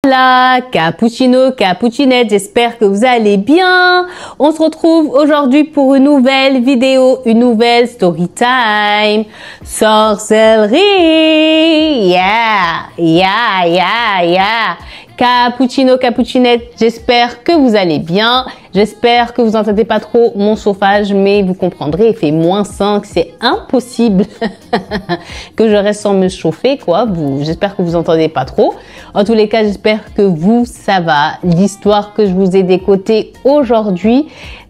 Hola, cappuccino, cappuccinette, j'espère que vous allez bien. On se retrouve aujourd'hui pour une nouvelle vidéo, une nouvelle story time. Sorcellerie, yeah. Cappuccino, cappuccinette, j'espère que vous allez bien. J'espère que vous n'entendez pas trop mon chauffage, mais vous comprendrez, il fait -5, c'est impossible que je reste sans me chauffer, quoi. J'espère que vous n'entendez pas trop. En tous les cas, j'espère que vous, ça va. L'histoire que je vous ai décotée aujourd'hui,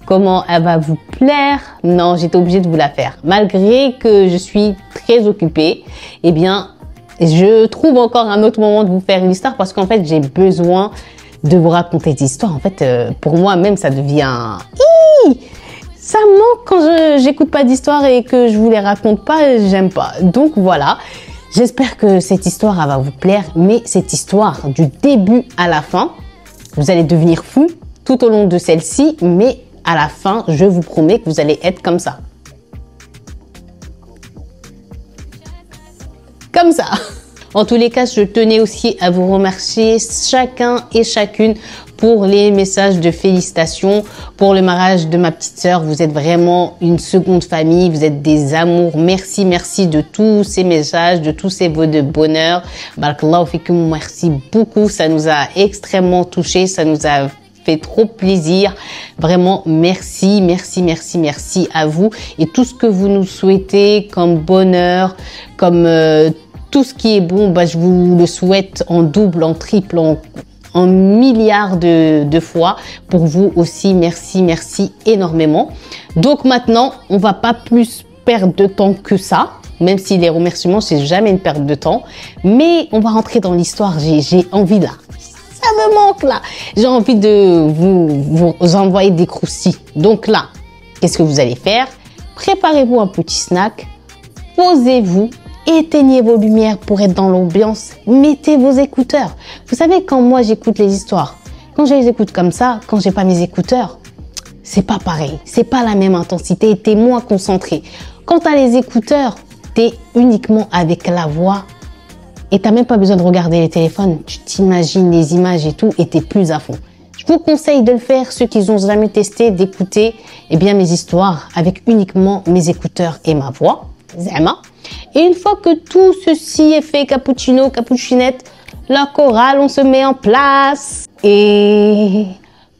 comment elle va vous plaire? Non, j'étais obligée de vous la faire. Malgré que je suis très occupée, eh bien, je trouve encore un autre moment de vous faire une histoire parce qu'en fait, j'ai besoin de vous raconter des histoires. En fait, pour moi-même, ça devient... Ça me manque quand j'écoute pas d'histoire et que je vous les raconte pas, j'aime pas. Donc voilà, j'espère que cette histoire elle va vous plaire. Mais cette histoire, du début à la fin, vous allez devenir fou tout au long de celle-ci. Mais à la fin, je vous promets que vous allez être comme ça. Comme ça. En tous les cas, je tenais aussi à vous remercier chacun et chacune pour les messages de félicitations pour le mariage de ma petite sœur. Vous êtes vraiment une seconde famille, vous êtes des amours. Merci de tous ces messages, de tous ces vœux de bonheur. Barakallahu fikum, merci beaucoup. Ça nous a extrêmement touchés, ça nous a fait trop plaisir. Vraiment, merci à vous. Et tout ce que vous nous souhaitez comme bonheur, comme tout ce qui est bon, je vous le souhaite en double, en triple, en milliards de fois. Pour vous aussi, merci énormément. Donc maintenant, on va pas plus perdre de temps que ça, même si les remerciements, c'est jamais une perte de temps. Mais on va rentrer dans l'histoire, j'ai envie là. Ça me manque là. J'ai envie de vous envoyer des croustilles. Donc là, qu'est-ce que vous allez faire? Préparez-vous un petit snack, posez-vous, éteignez vos lumières pour être dans l'ambiance, mettez vos écouteurs. Vous savez, quand moi j'écoute les histoires, quand je les écoute comme ça, quand j'ai pas mes écouteurs, c'est pas pareil, c'est pas la même intensité, t'es moins concentré. Quand t'as les écouteurs, t'es uniquement avec la voix et t'as même pas besoin de regarder les téléphones, tu t'imagines les images et tout et t'es plus à fond. Je vous conseille de le faire, ceux qui n'ont jamais testé, d'écouter mes histoires avec uniquement mes écouteurs et ma voix. Zama. Et une fois que tout ceci est fait, cappuccino, cappuccinette, la chorale, on se met en place. Et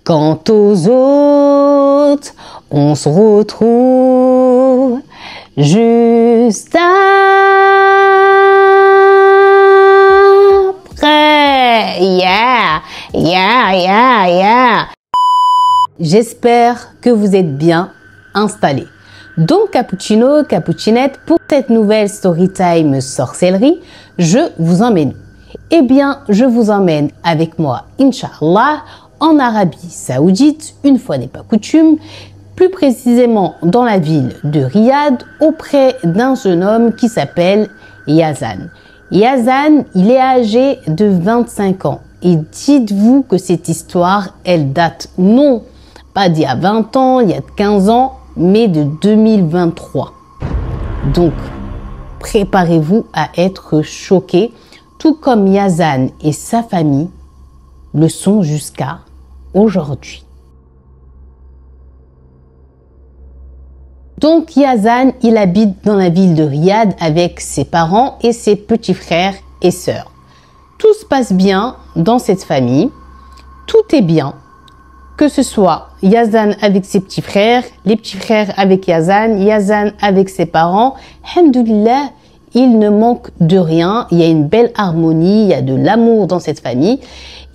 quant aux autres, on se retrouve juste après. Yeah. J'espère que vous êtes bien installés. Donc, cappuccino, cappuccinette, pour cette nouvelle storytime sorcellerie, je vous emmène. Eh bien, je vous emmène avec moi, Inch'Allah, en Arabie Saoudite, une fois n'est pas coutume, plus précisément dans la ville de Riyad, auprès d'un jeune homme qui s'appelle Yazan. Yazan, il est âgé de 25 ans. Et dites-vous que cette histoire, elle date non pas d'il y a 20 ans, il y a 15 ans, mais de 2023. Donc, préparez-vous à être choqués, tout comme Yazan et sa famille le sont jusqu'à aujourd'hui. Donc, Yazan, il habite dans la ville de Riyad avec ses parents et ses petits frères et sœurs. Tout se passe bien dans cette famille, tout est bien. Que ce soit Yazan avec ses petits frères, les petits frères avec Yazan avec ses parents, alhamdoulilah, il ne manque de rien. Il y a une belle harmonie, il y a de l'amour dans cette famille.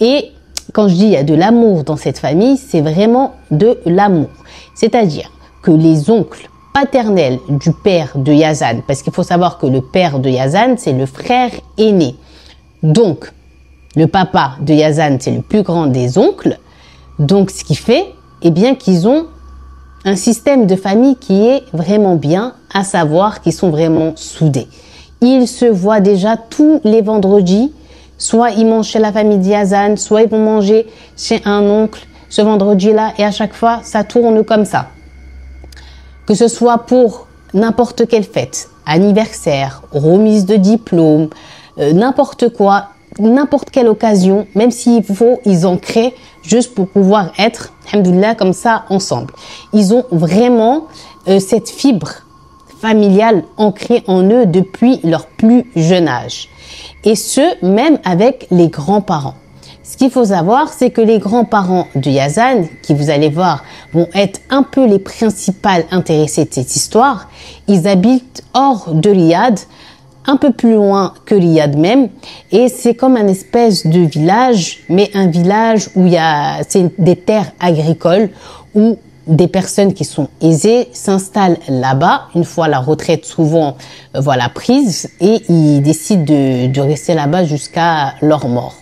Et quand je dis il y a de l'amour dans cette famille, c'est vraiment de l'amour. C'est-à-dire que les oncles paternels du père de Yazan, parce qu'il faut savoir que le père de Yazan, c'est le frère aîné. Donc, le papa de Yazan, c'est le plus grand des oncles. Donc, ce qui fait, qu'ils ont un système de famille qui est vraiment bien, à savoir qu'ils sont vraiment soudés. Ils se voient déjà tous les vendredis, soit ils mangent chez la famille d'Yazan, soit ils vont manger chez un oncle ce vendredi-là, et à chaque fois, ça tourne comme ça. Que ce soit pour n'importe quelle fête, anniversaire, remise de diplôme, n'importe quoi, n'importe quelle occasion, même s'il faut, ils en créent juste pour pouvoir être, alhamdoulilah, comme ça, ensemble. Ils ont vraiment cette fibre familiale ancrée en eux depuis leur plus jeune âge. Et ce, même avec les grands-parents. Ce qu'il faut savoir, c'est que les grands-parents de Yazan, qui vous allez voir, vont être un peu les principaux intéressés de cette histoire. Ils habitent hors de Riyad, un peu plus loin que Riyad même, et c'est comme un espèce de village, mais un village où c'est des terres agricoles, où des personnes qui sont aisées s'installent là-bas, une fois la retraite souvent prise, et ils décident de rester là-bas jusqu'à leur mort.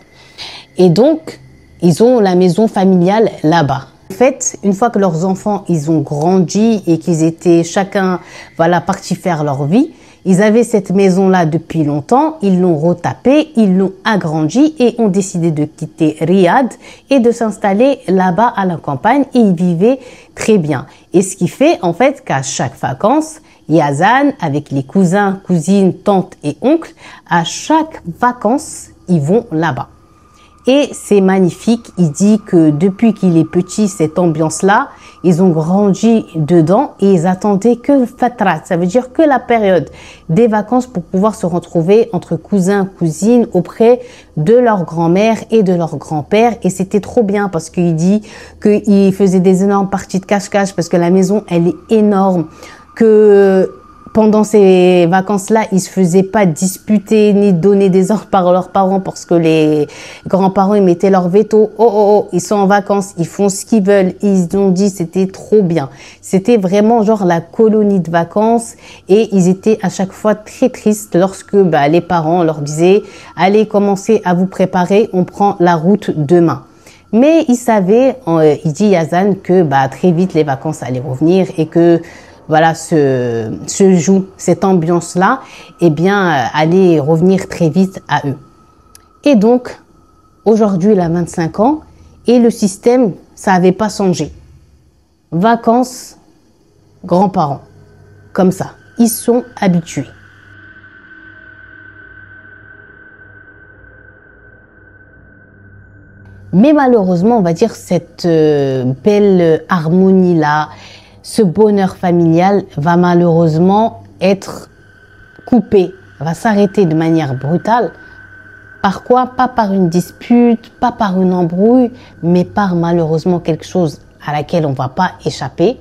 Et donc, ils ont la maison familiale là-bas. En fait, une fois que leurs enfants, ils ont grandi et qu'ils étaient chacun, partis faire leur vie, ils avaient cette maison-là depuis longtemps, ils l'ont retapée, ils l'ont agrandie et ont décidé de quitter Riyad et de s'installer là-bas à la campagne et ils vivaient très bien. Et ce qui fait en fait qu'à chaque vacances, Yazan, avec les cousins, cousines, tantes et oncles, à chaque vacances, ils vont là-bas. Et c'est magnifique, il dit que depuis qu'il est petit, cette ambiance-là, ils ont grandi dedans et ils attendaient que le fatrat, ça veut dire que la période des vacances pour pouvoir se retrouver entre cousins, cousines auprès de leur grand-mère et de leur grand-père. Et c'était trop bien parce qu'il dit qu'il faisait des énormes parties de cache-cache parce que la maison, elle est énorme, que pendant ces vacances-là, ils se faisaient pas disputer ni donner des ordres par leurs parents parce que les grands-parents, ils mettaient leur veto. Oh, ils sont en vacances, ils font ce qu'ils veulent. Ils ont dit c'était trop bien. C'était vraiment genre la colonie de vacances et ils étaient à chaque fois très tristes lorsque les parents leur disaient « Allez, commencez à vous préparer, on prend la route demain ». Mais il savait, il dit Yazan, que très vite les vacances allaient revenir et que se joue cette ambiance-là, allait revenir très vite à eux. Et donc, aujourd'hui, il a 25 ans et le système, ça n'avait pas changé. Vacances, grands-parents, comme ça. Ils sont habitués. Mais malheureusement, on va dire cette belle harmonie-là, ce bonheur familial va malheureusement être coupé, va s'arrêter de manière brutale. Par quoi? Pas par une dispute, pas par une embrouille, mais par malheureusement quelque chose à laquelle on ne va pas échapper,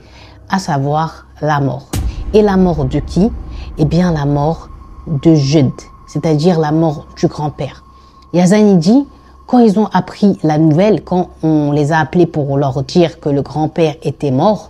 à savoir la mort. Et la mort de qui? Eh bien la mort de Jude, c'est-à-dire la mort du grand-père. Yazan dit, quand ils ont appris la nouvelle, quand on les a appelés pour leur dire que le grand-père était mort,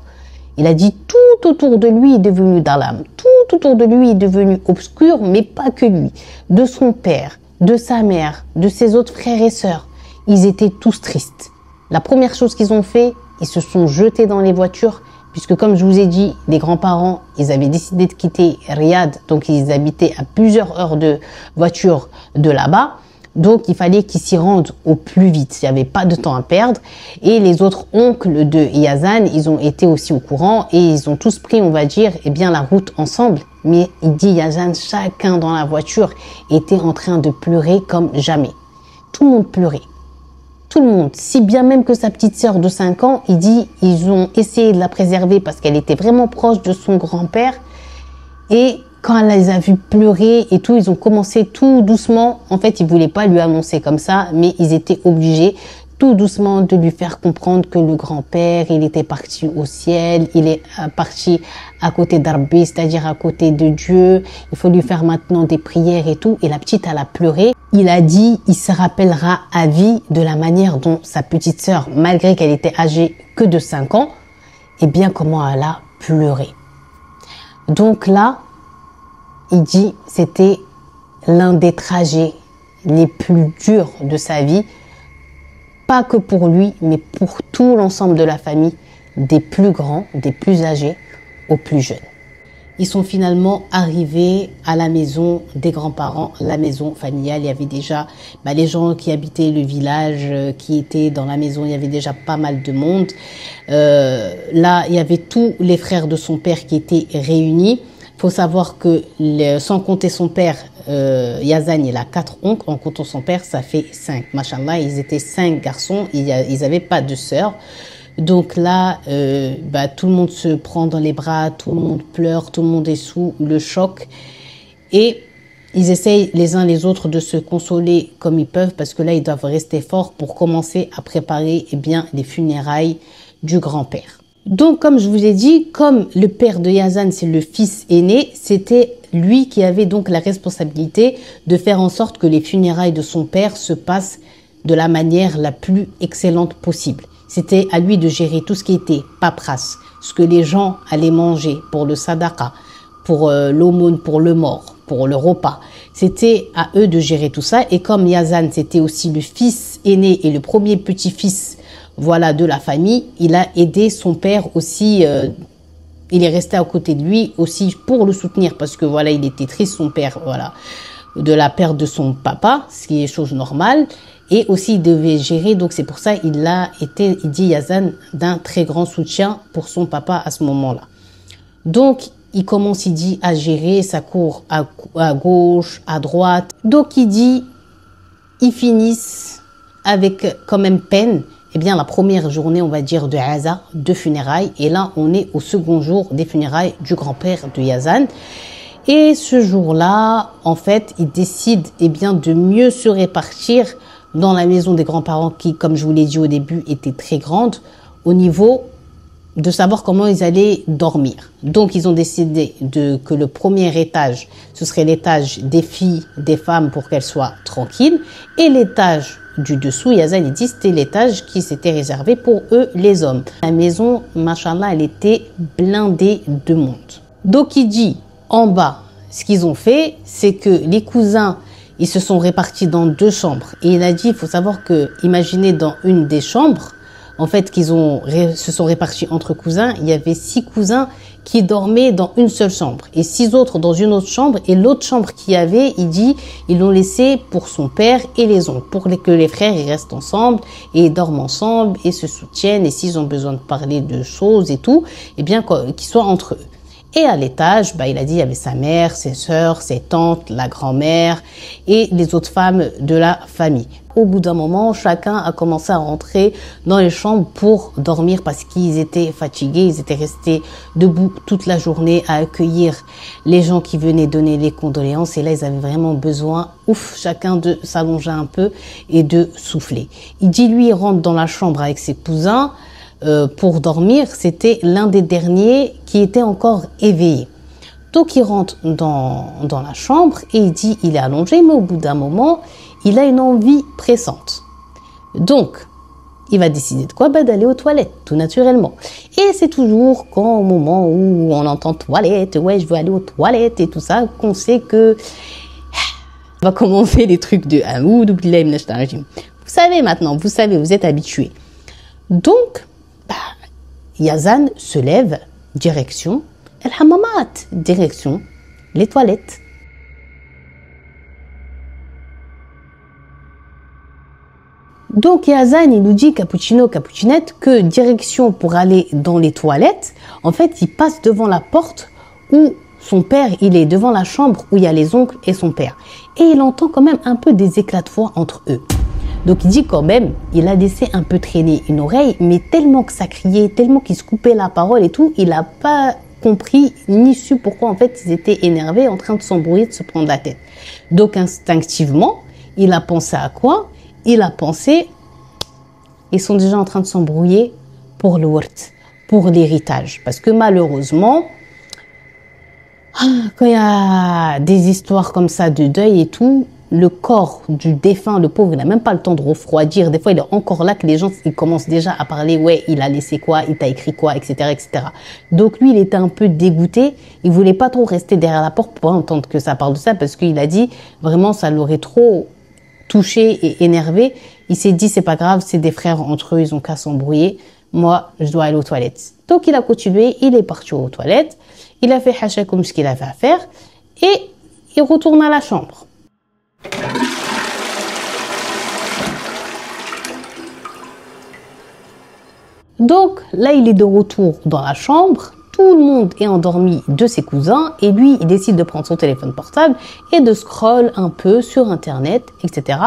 il a dit tout autour de lui est devenu d'alam, tout autour de lui est devenu obscur, mais pas que lui, de son père, de sa mère, de ses autres frères et sœurs. Ils étaient tous tristes. La première chose qu'ils ont fait, ils se sont jetés dans les voitures, puisque comme je vous ai dit, les grands-parents, ils avaient décidé de quitter Riyad, donc ils habitaient à plusieurs heures de voiture de là-bas. Donc, il fallait qu'ils s'y rendent au plus vite. Il n'y avait pas de temps à perdre. Et les autres oncles de Yazan, ils ont été aussi au courant et ils ont tous pris, on va dire, la route ensemble. Mais il dit, Yazan, chacun dans la voiture était en train de pleurer comme jamais. Tout le monde pleurait. Tout le monde. Si bien même que sa petite sœur de 5 ans, il dit, ils ont essayé de la préserver parce qu'elle était vraiment proche de son grand-père. Et quand elle les a vus pleurer et tout, ils ont commencé tout doucement. En fait, ils voulaient pas lui annoncer comme ça, mais ils étaient obligés tout doucement de lui faire comprendre que le grand-père, il était parti au ciel, il est parti à côté d'Arbi, c'est-à-dire à côté de Dieu. Il faut lui faire maintenant des prières et tout. Et la petite, elle a pleuré. Il a dit, il se rappellera à vie de la manière dont sa petite sœur, malgré qu'elle était âgée que de 5 ans, comment elle a pleuré. Donc là, il dit c'était l'un des trajets les plus durs de sa vie, pas que pour lui, mais pour tout l'ensemble de la famille, des plus grands, des plus âgés aux plus jeunes. Ils sont finalement arrivés à la maison des grands-parents, la maison familiale. Il y avait déjà les gens qui habitaient le village, qui étaient dans la maison. Il y avait déjà pas mal de monde. Là, il y avait tous les frères de son père qui étaient réunis. Faut savoir que sans compter son père, Yazan, il a 4 oncles. En comptant son père, ça fait 5. Machallah, ils étaient 5 garçons. Ils n'avaient pas de sœurs. Donc là, tout le monde se prend dans les bras, tout le monde pleure, tout le monde est sous le choc. Et ils essayent les uns les autres de se consoler comme ils peuvent parce que là, ils doivent rester forts pour commencer à préparer les funérailles du grand-père. Donc, comme je vous ai dit, comme le père de Yazan, c'est le fils aîné, c'était lui qui avait donc la responsabilité de faire en sorte que les funérailles de son père se passent de la manière la plus excellente possible. C'était à lui de gérer tout ce qui était paperasse, ce que les gens allaient manger pour le sadaqa, pour l'aumône, pour le mort, pour le repas. C'était à eux de gérer tout ça. Et comme Yazan, c'était aussi le fils aîné et le premier petit-fils, voilà, de la famille, il a aidé son père aussi. Il est resté à côté de lui aussi pour le soutenir parce que voilà, il était triste, son père, voilà, de la perte de son papa, ce qui est chose normale. Et aussi, il devait gérer, donc c'est pour ça il dit Yazan, d'un très grand soutien pour son papa à ce moment-là. Donc, il commence, il dit, à gérer, ça court à gauche, à droite. Donc, ils finissent avec quand même peine, la première journée, on va dire, de Aza, de funérailles. Et là, on est au second jour des funérailles du grand-père de Yazan. Et ce jour-là, en fait, ils décident, de mieux se répartir dans la maison des grands-parents qui, comme je vous l'ai dit au début, était très grande au niveau de savoir comment ils allaient dormir. Donc, ils ont décidé que le premier étage, ce serait l'étage des filles, des femmes pour qu'elles soient tranquilles. Et l'étage du dessous, Yazan, il dit, c'était l'étage qui s'était réservé pour eux, les hommes. La maison, machallah, elle était blindée de monde. Donc, il dit, en bas, ce qu'ils ont fait, c'est que les cousins, ils se sont répartis dans 2 chambres. Et il a dit, il faut savoir que, imaginez dans une des chambres, en fait, se sont répartis entre cousins, il y avait 6 cousins qui dormaient dans une seule chambre et 6 autres dans une autre chambre. Et l'autre chambre qu'il y avait, il dit, ils l'ont laissé pour son père et les oncles, pour que les frères ils restent ensemble et dorment ensemble et se soutiennent. Et s'ils ont besoin de parler de choses et tout, qu'ils soient entre eux. Et à l'étage, il a dit, il y avait sa mère, ses sœurs, ses tantes, la grand-mère et les autres femmes de la famille. Au bout d'un moment, chacun a commencé à rentrer dans les chambres pour dormir parce qu'ils étaient fatigués. Ils étaient restés debout toute la journée à accueillir les gens qui venaient donner les condoléances. Et là, ils avaient vraiment besoin, chacun de s'allonger un peu et de souffler. Il dit, lui, il rentre dans la chambre avec ses cousins pour dormir. C'était l'un des derniers qui était encore éveillé. Donc, il rentre dans la chambre et il dit, il est allongé, mais au bout d'un moment, il a une envie pressante. Donc, il va décider de quoi? D'aller aux toilettes, tout naturellement. Et c'est toujours au moment où on entend toilette, ouais, je veux aller aux toilettes et tout ça, qu'on sait que va commencer les trucs de Aoud, vous savez maintenant, vous savez, vous êtes habitués. Donc, Yazan se lève, direction El Hammamat, direction les toilettes. Donc Yazan, il nous dit, cappuccino, cappuccinette, que direction pour aller dans les toilettes, en fait, il passe devant la porte où son père, il est devant la chambre où il y a les oncles et son père. Et il entend quand même un peu des éclats de voix entre eux. Donc il dit quand même, il a laissé un peu traîner une oreille, mais tellement que ça criait, tellement qu'il se coupait la parole et tout, il n'a pas compris ni su pourquoi en fait ils étaient énervés, en train de s'embrouiller, de se prendre la tête. Donc instinctivement, il a pensé à quoi? Il a pensé, ils sont déjà en train de s'embrouiller pour le wurt, pour l'héritage. Parce que malheureusement, quand il y a des histoires comme ça de deuil et tout, le corps du défunt, le pauvre, il n'a même pas le temps de refroidir. Des fois, il est encore là que les gens ils commencent déjà à parler. Ouais, il a laissé quoi, il t'a écrit quoi, etc., etc. Donc lui, il était un peu dégoûté. Il voulait pas trop rester derrière la porte pour pas entendre que ça parle de ça parce qu'il a dit vraiment ça l'aurait trop touché et énervé. Il s'est dit c'est pas grave, c'est des frères entre eux, ils ont qu'à s'embrouiller. Moi, je dois aller aux toilettes. Donc il a continué, il est parti aux toilettes. Il a fait hacha comme ce qu'il avait à faire et il retourne à la chambre. Donc là, il est de retour dans la chambre. tout le monde est endormi de ses cousins et lui, il décide de prendre son téléphone portable et de scroll un peu sur Internet, etc.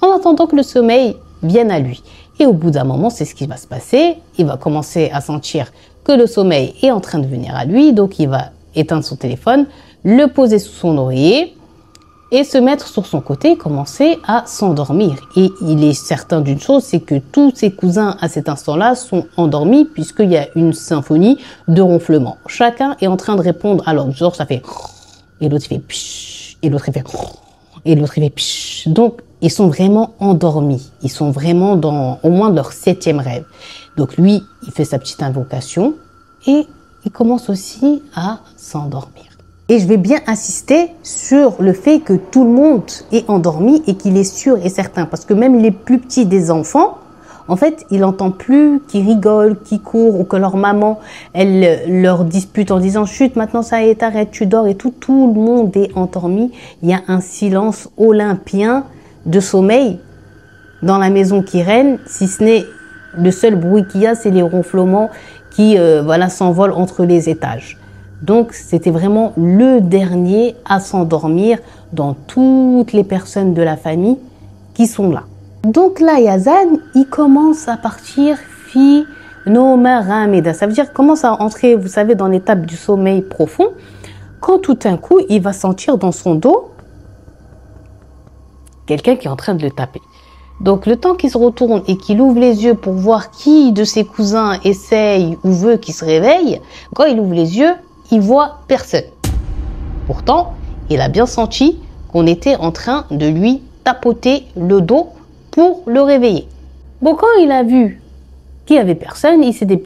en attendant que le sommeil vienne à lui. Et au bout d'un moment, c'est ce qui va se passer. Il va commencer à sentir que le sommeil est en train de venir à lui, donc il va éteindre son téléphone, le poser sous son oreiller et se mettre sur son côté et commencer à s'endormir. Et il est certain d'une chose, c'est que tous ses cousins à cet instant-là sont endormis puisqu'il y a une symphonie de ronflements. Chacun est en train de répondre à l'autre. Genre ça fait et l'autre il fait psh, et l'autre il fait et l'autre il fait psh. Donc ils sont vraiment endormis. Ils sont vraiment dans au moins leur 7e rêve. Donc lui, il fait sa petite invocation et il commence aussi à s'endormir. Et je vais bien insister sur le fait que tout le monde est endormi et qu'il est sûr et certain. Parce que même les plus petits des enfants, en fait, il n'entend plus qu'ils rigolent, qu'ils courent ou que leur maman, elle leur dispute en disant « Chut, maintenant ça y est, arrête, tu dors » et tout. Tout le monde est endormi. Il y a un silence olympien de sommeil dans la maison qui règne, si ce n'est le seul bruit qu'il y a, c'est les ronflements qui s'envolent entre les étages. Donc, c'était vraiment le dernier à s'endormir dans toutes les personnes de la famille qui sont là. Donc là, Yazan, il commence à partir fi noma ramida. Ça veut dire qu'il commence à entrer, vous savez, dans l'étape du sommeil profond. Quand tout d'un coup, il va sentir dans son dos quelqu'un qui est en train de le taper. Donc, le temps qu'il se retourne et qu'il ouvre les yeux pour voir qui de ses cousins essaye ou veut qu'il se réveille, quand il ouvre les yeux, il voit personne. Pourtant, il a bien senti qu'on était en train de lui tapoter le dos pour le réveiller. Bon, quand il a vu qu'il n'y avait personne, il s'est dit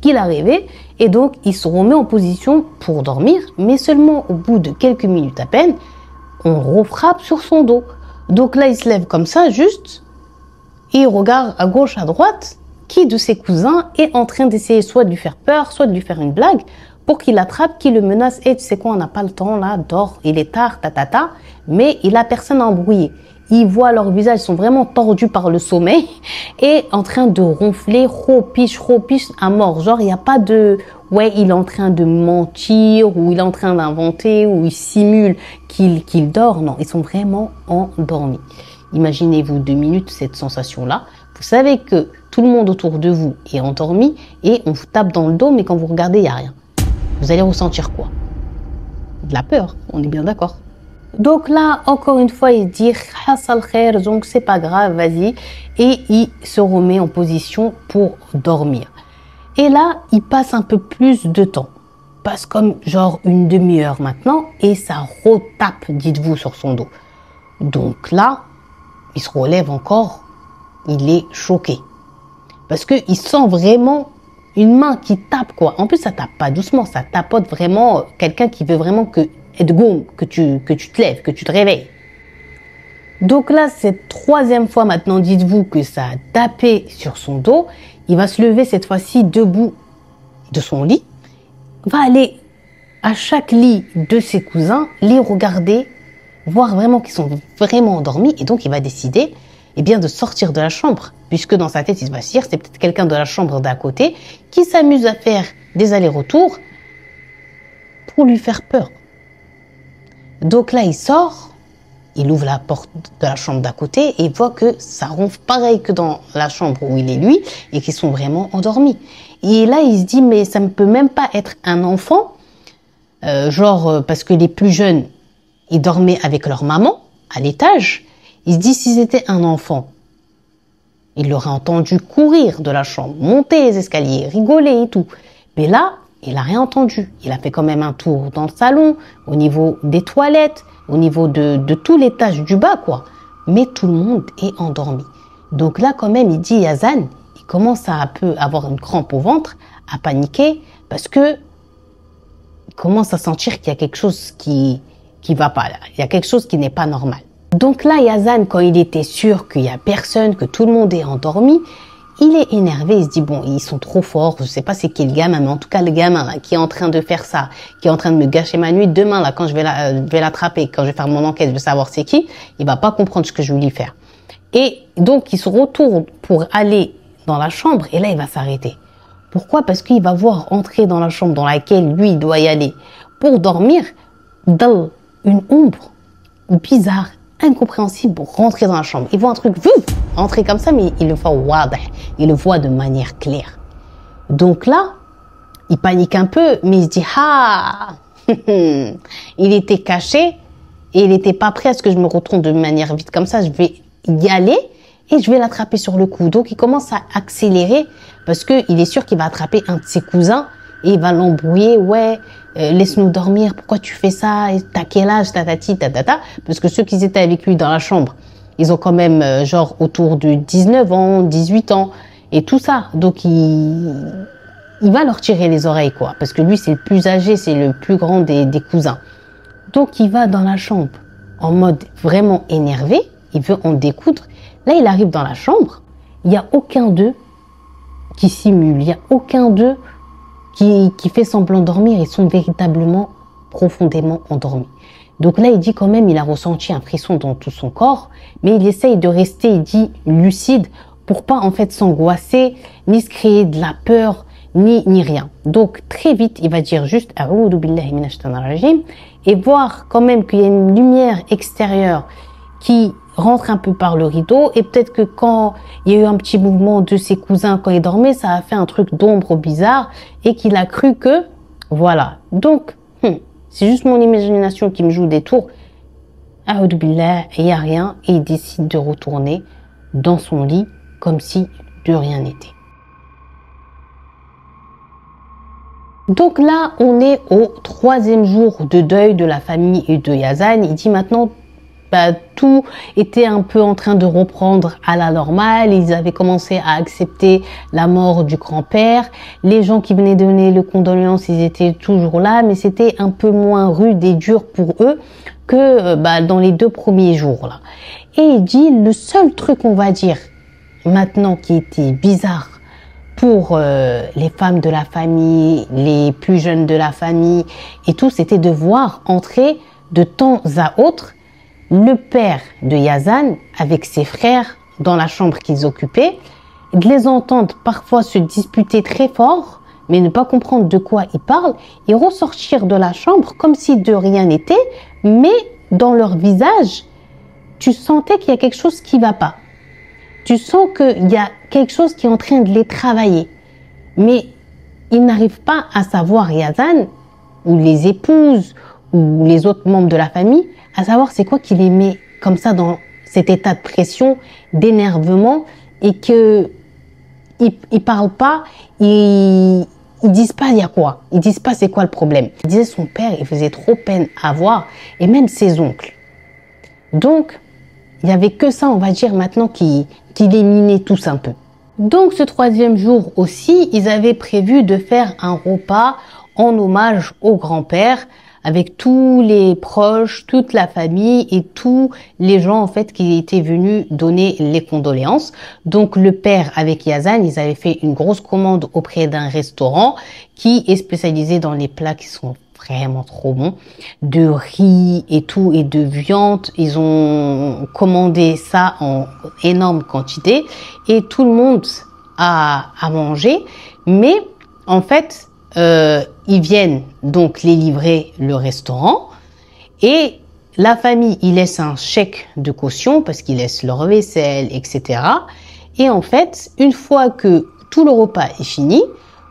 qu'il a rêvé et donc il se remet en position pour dormir, mais seulement au bout de quelques minutes à peine, on refrappe sur son dos. Donc là, il se lève comme ça, juste, et il regarde à gauche, à droite, qui de ses cousins est en train d'essayer soit de lui faire peur, soit de lui faire une blague, pour qu'il l'attrape, qu'il le menace. Et tu sais quoi, on n'a pas le temps là, dors, il est tard, mais il a personne à embrouiller. Il voit leur visage, ils sont vraiment tordus par le sommeil et en train de ronfler, ropiche à mort. Genre, il n'y a pas de, ouais, il est en train de mentir ou il est en train d'inventer ou il simule qu'il dort. Non, ils sont vraiment endormis. Imaginez-vous 2 minutes cette sensation-là. Vous savez que tout le monde autour de vous est endormi et on vous tape dans le dos, mais quand vous regardez, il n'y a rien. Vous allez ressentir quoi? De la peur, on est bien d'accord. Donc là, encore une fois, il dit « Hassal khair », donc c'est pas grave, vas-y. Et il se remet en position pour dormir. Et là, il passe un peu plus de temps. Il passe comme genre une demi-heure maintenant et ça retape, dites-vous, sur son dos. Donc là, il se relève encore, il est choqué. Parce qu'il sent vraiment une main qui tape, quoi. En plus, ça tape pas doucement, ça tapote vraiment quelqu'un qui veut vraiment que tu te lèves, que tu te réveilles. Donc là, cette 3e fois maintenant, dites-vous que ça a tapé sur son dos. Il va se lever cette fois-ci debout de son lit, va aller à chaque lit de ses cousins, les regarder, voir vraiment qu'ils sont vraiment endormis. Et donc, il va décider de sortir de la chambre, puisque dans sa tête, il va se dire, c'est peut-être quelqu'un de la chambre d'à côté qui s'amuse à faire des allers-retours pour lui faire peur. Donc là, il sort, il ouvre la porte de la chambre d'à côté et il voit que ça ronfle pareil que dans la chambre où il est lui et qu'ils sont vraiment endormis. Et là, il se dit, mais ça ne peut même pas être un enfant, parce que les plus jeunes, ils dormaient avec leur maman à l'étage. Il se dit, si c'était un enfant, il l'aurait entendu courir de la chambre, monter les escaliers, rigoler et tout. Mais là, il n'a rien entendu. Il a fait quand même un tour dans le salon, au niveau des toilettes, au niveau de tout l'étage du bas, quoi. Mais tout le monde est endormi. Donc là, quand même, il dit, Yazan, il commence à un peu avoir une crampe au ventre, à paniquer, parce que il commence à sentir qu'il y a quelque chose qui va pas là. Il y a quelque chose qui n'est pas normal. Donc là, Yazan, quand il était sûr qu'il y a personne, que tout le monde est endormi, il est énervé, il se dit, bon, ils sont trop forts, je sais pas c'est qui le gamin, mais en tout cas, le gamin là, qui est en train de faire ça, qui est en train de me gâcher ma nuit, demain là, quand je vais l'attraper, quand je vais faire mon enquête, je vais savoir c'est qui, il va pas comprendre ce que je vais lui faire. Et donc, il se retourne pour aller dans la chambre, et là, il va s'arrêter. Pourquoi? Parce qu'il va voir entrer dans la chambre dans laquelle lui il doit y aller pour dormir, dans une ombre bizarre, incompréhensible pour rentrer dans la chambre. Il voit un truc, entrer comme ça, mais il le voit wadah, il le voit de manière claire. Donc là, il panique un peu, mais il se dit, ah, il était caché et il n'était pas prêt à ce que je me retourne de manière vite comme ça. Je vais y aller et je vais l'attraper sur le coup. Donc il commence à accélérer parce qu'il est sûr qu'il va attraper un de ses cousins et il va l'embrouiller. Ouais, laisse-nous dormir, pourquoi tu fais ça? T'as quel âge? Tatati, tatata. Parce que ceux qui étaient avec lui dans la chambre, ils ont quand même genre autour de 19 ans, 18 ans et tout ça. Donc il va leur tirer les oreilles, quoi. Parce que lui, c'est le plus âgé, c'est le plus grand des cousins. Donc, il va dans la chambre en mode vraiment énervé. Il veut en découdre. Là, il arrive dans la chambre. Il n'y a aucun d'eux qui simule. Il n'y a aucun d'eux qui fait semblant dormir. Ils sont véritablement, profondément endormis. Donc là, il dit quand même, il a ressenti un frisson dans tout son corps. Mais il essaye de rester, il dit, lucide pour pas, en fait, s'angoisser, ni se créer de la peur, ni rien. Donc très vite, il va dire juste A'oudou billahi minash shaitanir rajim et voir quand même qu'il y a une lumière extérieure qui rentre un peu par le rideau et peut-être que quand il y a eu un petit mouvement de ses cousins quand il dormait, ça a fait un truc d'ombre bizarre et qu'il a cru que voilà. Donc c'est juste mon imagination qui me joue des tours. A'oudou billahi, il y a rien et il décide de retourner dans son lit comme si de rien n'était. Donc là, on est au 3e jour de deuil de la famille et de Yazan. Il dit maintenant, tout était un peu en train de reprendre à la normale. Ils avaient commencé à accepter la mort du grand-père. Les gens qui venaient donner les condoléances, ils étaient toujours là, mais c'était un peu moins rude et dur pour eux que dans les 2 premiers jours là. Et il dit, le seul truc, on va dire, maintenant qui était bizarre, pour les femmes de la famille, les plus jeunes de la famille et tout, c'était de voir entrer de temps à autre le père de Yazan avec ses frères dans la chambre qu'ils occupaient, de les entendre parfois se disputer très fort, mais ne pas comprendre de quoi ils parlent et ressortir de la chambre comme si de rien n'était, mais dans leur visage, tu sentais qu'il y a quelque chose qui va pas. Tu sens qu'il y a quelque chose qui est en train de les travailler. Mais ils n'arrivent pas à savoir, Yazan, ou les épouses, ou les autres membres de la famille, à savoir c'est quoi qui les met comme ça dans cet état de pression, d'énervement, et que ils parlent pas, ils disent pas il y a quoi, ils disent pas c'est quoi le problème. Il disait son père, il faisait trop peine à voir, et même ses oncles. Donc, il y avait que ça, on va dire, maintenant qui éliminait tous un peu. Donc, ce 3e jour aussi, ils avaient prévu de faire un repas en hommage au grand-père avec tous les proches, toute la famille et tous les gens, en fait, qui étaient venus donner les condoléances. Donc, le père avec Yazan, ils avaient fait une grosse commande auprès d'un restaurant qui est spécialisé dans les plats qui sont vraiment trop bons, de riz et tout et de viande. Ils ont commandé ça en énorme quantité et tout le monde a mangé, mais en fait ils viennent donc les livrer le restaurant et la famille ils laissent un chèque de caution parce qu'ils laissent leur vaisselle, etc. Et en fait une fois que tout le repas est fini,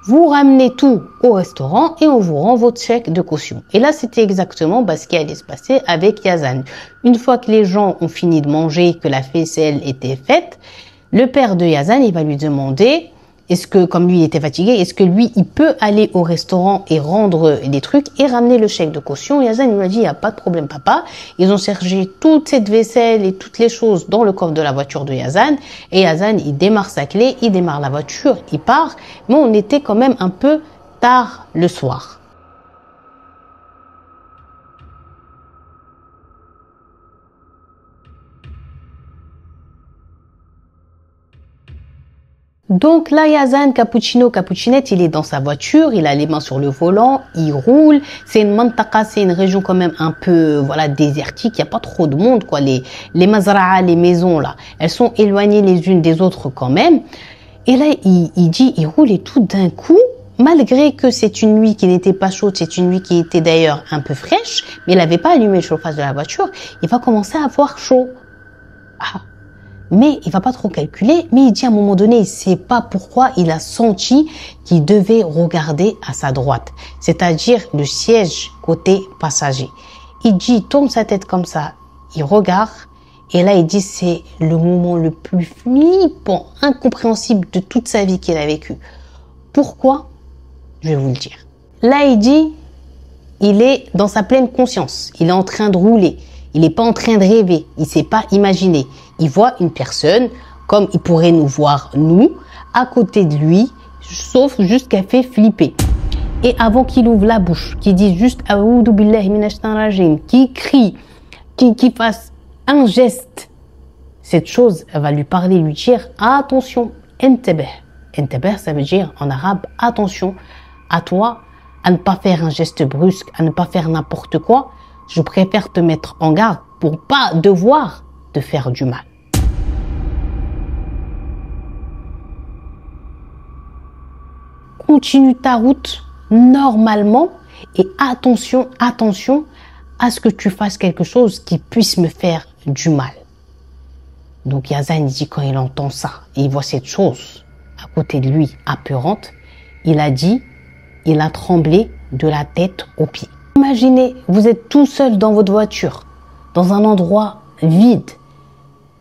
vous ramenez tout au restaurant et on vous rend votre chèque de caution. Et là, c'était exactement ce qui allait se passer avec Yazan. Une fois que les gens ont fini de manger, que la vaisselle était faite, le père de Yazan, il va lui demander, est-ce que, comme lui il était fatigué, est-ce que lui, il peut aller au restaurant et rendre des trucs et ramener le chèque de caution? Yazan, il lui a dit, il n'y a pas de problème, papa. Ils ont chargé toute cette vaisselle et toutes les choses dans le coffre de la voiture de Yazan. Et Yazan, il démarre sa clé, il démarre la voiture, il part. Mais on était quand même un peu tard le soir. Donc là, Yazan, Cappuccinette, il est dans sa voiture, il a les mains sur le volant, il roule. C'est une mantaka, c'est une région quand même un peu, voilà, désertique. Il n'y a pas trop de monde, quoi. Les mazra'a, les maisons, là, elles sont éloignées les unes des autres quand même. Et là, il dit, il roule et tout d'un coup, malgré que c'est une nuit qui n'était pas chaude, c'est une nuit qui était d'ailleurs un peu fraîche, mais il n'avait pas allumé le chauffage de la voiture, il va commencer à avoir chaud. Ah. Mais il va pas trop calculer, mais il dit à un moment donné, il sait pas pourquoi, il a senti qu'il devait regarder à sa droite, c'est-à-dire le siège côté passager. Il dit, il tourne sa tête comme ça, il regarde, et là il dit c'est le moment le plus flippant, incompréhensible de toute sa vie qu'il a vécu. Pourquoi? Je vais vous le dire. Là il dit, il est dans sa pleine conscience, il est en train de rouler. Il n'est pas en train de rêver, il ne s'est pas imaginé. Il voit une personne, comme il pourrait nous voir, nous, à côté de lui, sauf juste qu'elle fait flipper. Et avant qu'il ouvre la bouche, qu'il dise juste « A'oudou billahi minash shaitanir rajim », qu'il crie, qu'il fasse un geste, cette chose, elle va lui parler, lui dire « Attention, intabeh ». Intabeh, ça veut dire en arabe « Attention à toi, à ne pas faire un geste brusque, à ne pas faire n'importe quoi. Je préfère te mettre en garde pour pas devoir te faire du mal. » Continue ta route normalement et attention à ce que tu fasses quelque chose qui puisse me faire du mal. Donc Yazan dit quand il entend ça et il voit cette chose à côté de lui apeurante, il a dit, il a tremblé de la tête aux pieds. Imaginez, vous êtes tout seul dans votre voiture, dans un endroit vide.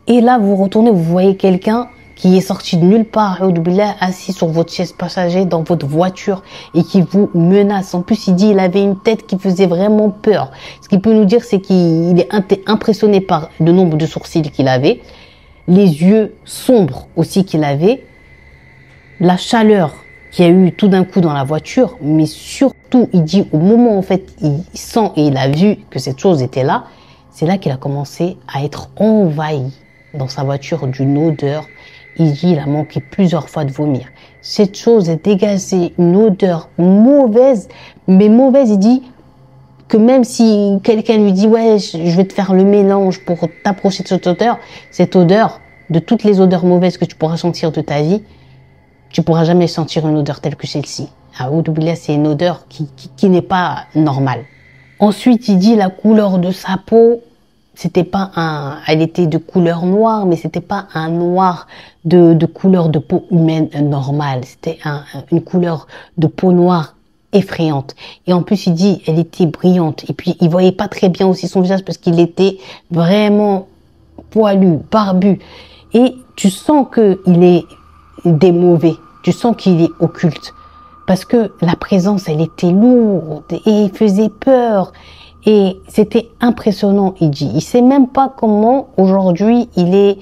Et là, vous retournez, vous voyez quelqu'un qui est sorti de nulle part, assis sur votre chaise passager dans votre voiture et qui vous menace. En plus, il dit il avait une tête qui faisait vraiment peur. Ce qu'il peut nous dire, c'est qu'il est impressionné par le nombre de sourcils qu'il avait, les yeux sombres aussi qu'il avait, la chaleur qu'il y a eu tout d'un coup dans la voiture, mais surtout, il dit au moment en fait, il sent et il a vu que cette chose était là, c'est là qu'il a commencé à être envahi dans sa voiture d'une odeur. Il dit il a manqué plusieurs fois de vomir. Cette chose est dégagée une odeur mauvaise, mais mauvaise, il dit que même si quelqu'un lui dit ouais, je vais te faire le mélange pour t'approcher de cette odeur, de toutes les odeurs mauvaises que tu pourras sentir de ta vie, tu pourras jamais sentir une odeur telle que celle-ci. C'est une odeur qui n'est pas normale. Ensuite, il dit la couleur de sa peau, c'était pas elle était de couleur noire, mais c'était pas un noir de couleur de peau humaine normale. C'était une couleur de peau noire effrayante. Et en plus, il dit, elle était brillante. Et puis, il voyait pas très bien aussi son visage parce qu'il était vraiment poilu, barbu. Et tu sens qu'il est des mauvais. Tu sens qu'il est occulte. Parce que la présence, elle était lourde et il faisait peur. Et c'était impressionnant, il dit. Il sait même pas comment, aujourd'hui, il est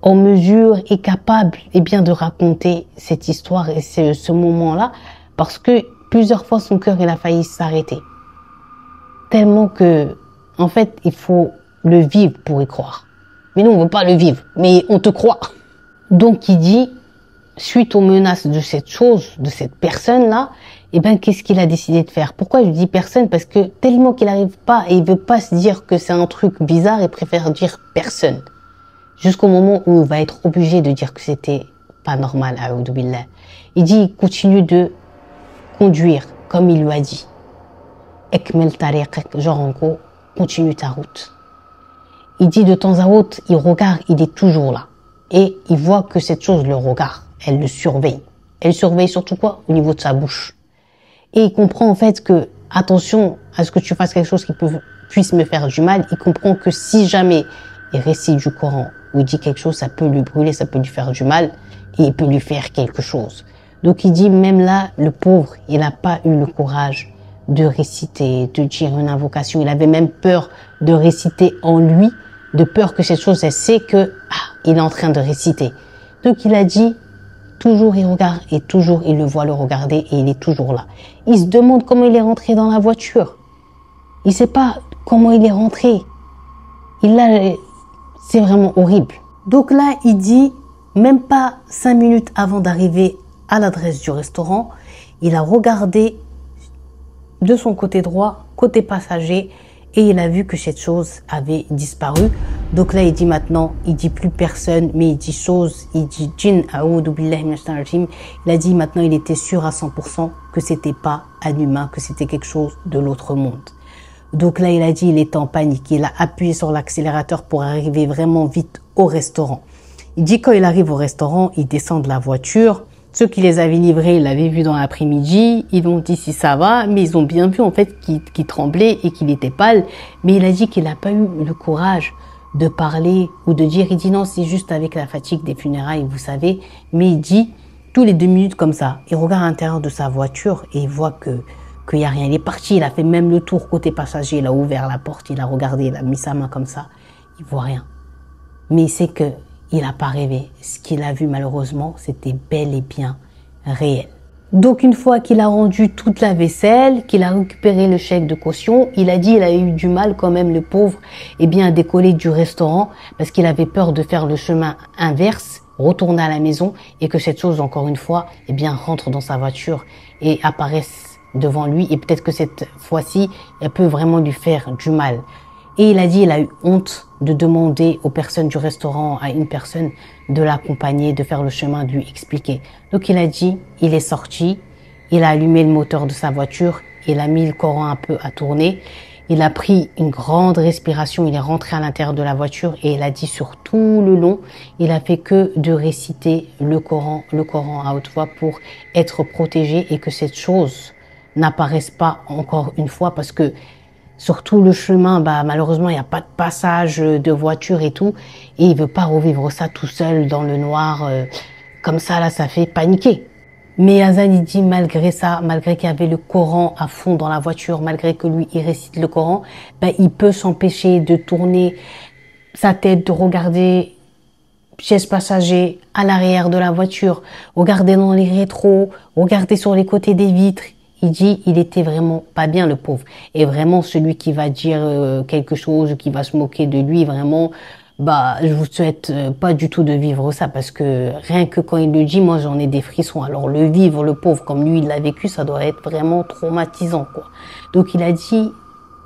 en mesure et capable, de raconter cette histoire et ce moment-là. Parce que plusieurs fois, son cœur, il a failli s'arrêter. Tellement que, en fait, il faut le vivre pour y croire. Mais nous, on veut pas le vivre. Mais on te croit. Donc, il dit, suite aux menaces de cette chose, de cette personne-là, qu'est-ce qu'il a décidé de faire? Pourquoi je dis personne? Parce que tellement qu'il n'arrive pas et il veut pas se dire que c'est un truc bizarre, il préfère dire personne. Jusqu'au moment où il va être obligé de dire que c'était pas normal, a'oudou billah. Il dit, il continue de conduire comme il lui a dit. Ekmel tariq, genre en gros, continue ta route. Il dit de temps à autre, il regarde, il est toujours là. Et il voit que cette chose le regarde. Elle le surveille. Elle surveille surtout quoi? Au niveau de sa bouche. Et il comprend en fait que, attention à ce que tu fasses quelque chose qui puisse me faire du mal. Il comprend que si jamais il récite du Coran ou il dit quelque chose, ça peut lui brûler, ça peut lui faire du mal et il peut lui faire quelque chose. Donc il dit même là, le pauvre, il n'a pas eu le courage de réciter, de dire une invocation. Il avait même peur de réciter en lui, de peur que cette chose, elle sait que il est en train de réciter. Donc il a dit, toujours il regarde et toujours il le voit le regarder et il est toujours là. Il se demande comment il est rentré dans la voiture. Il sait pas comment il est rentré. C'est vraiment horrible. Donc là, il dit, même pas 5 minutes avant d'arriver à l'adresse du restaurant, il a regardé de son côté droit, côté passager, et il a vu que cette chose avait disparu. Donc là, il dit maintenant, il dit plus personne, mais il dit chose, il dit djinn, a'oudou billahi minash shaitanir rajim. Il a dit maintenant, il était sûr à 100% que c'était pas un humain, que c'était quelque chose de l'autre monde. Donc là, il a dit, il était en panique. Il a appuyé sur l'accélérateur pour arriver vraiment vite au restaurant. Il dit, quand il arrive au restaurant, il descend de la voiture. Ceux qui les avaient livrés, ils l'avaient vu dans l'après-midi. Ils ont dit si ça va, mais ils ont bien vu en fait qu'il tremblait et qu'il était pâle. Mais il a dit qu'il n'a pas eu le courage de parler ou de dire. Il dit non, c'est juste avec la fatigue des funérailles, vous savez. Mais il dit, tous les 2 minutes comme ça, il regarde à l'intérieur de sa voiture et il voit qu'il n'y a rien. Il est parti, il a fait même le tour côté passager, il a ouvert la porte, il a regardé, il a mis sa main comme ça. Il voit rien. Mais il sait que il n'a pas rêvé. Ce qu'il a vu, malheureusement, c'était bel et bien réel. Donc, une fois qu'il a rendu toute la vaisselle, qu'il a récupéré le chèque de caution, il a dit il a eu du mal quand même, le pauvre, à décoller du restaurant parce qu'il avait peur de faire le chemin inverse, retourner à la maison et que cette chose, encore une fois, rentre dans sa voiture et apparaisse devant lui. Et peut-être que cette fois-ci, elle peut vraiment lui faire du mal. Et il a dit, il a eu honte de demander aux personnes du restaurant, à une personne, de l'accompagner, de faire le chemin, de lui expliquer. Donc il a dit, il est sorti, il a allumé le moteur de sa voiture, il a mis le Coran un peu à tourner, il a pris une grande respiration, il est rentré à l'intérieur de la voiture et il a dit sur tout le long, il a fait que de réciter le Coran à haute voix pour être protégé et que cette chose n'apparaisse pas encore une fois parce que sur tout le chemin, malheureusement, il n'y a pas de passage de voiture et tout. Et il veut pas revivre ça tout seul dans le noir. Comme ça, là, ça fait paniquer. Mais Yazan, il dit, malgré ça, malgré qu'il y avait le Coran à fond dans la voiture, malgré que lui, il récite le Coran, il peut s'empêcher de tourner sa tête, de regarder pièce passager à l'arrière de la voiture, regarder dans les rétros, regarder sur les côtés des vitres. Il dit, il était vraiment pas bien, le pauvre. Et vraiment, celui qui va dire quelque chose, qui va se moquer de lui, vraiment, je vous souhaite pas du tout de vivre ça, parce que rien que quand il le dit, moi, j'en ai des frissons. Alors, le vivre, le pauvre, comme lui, il l'a vécu, ça doit être vraiment traumatisant, quoi. Donc, il a dit,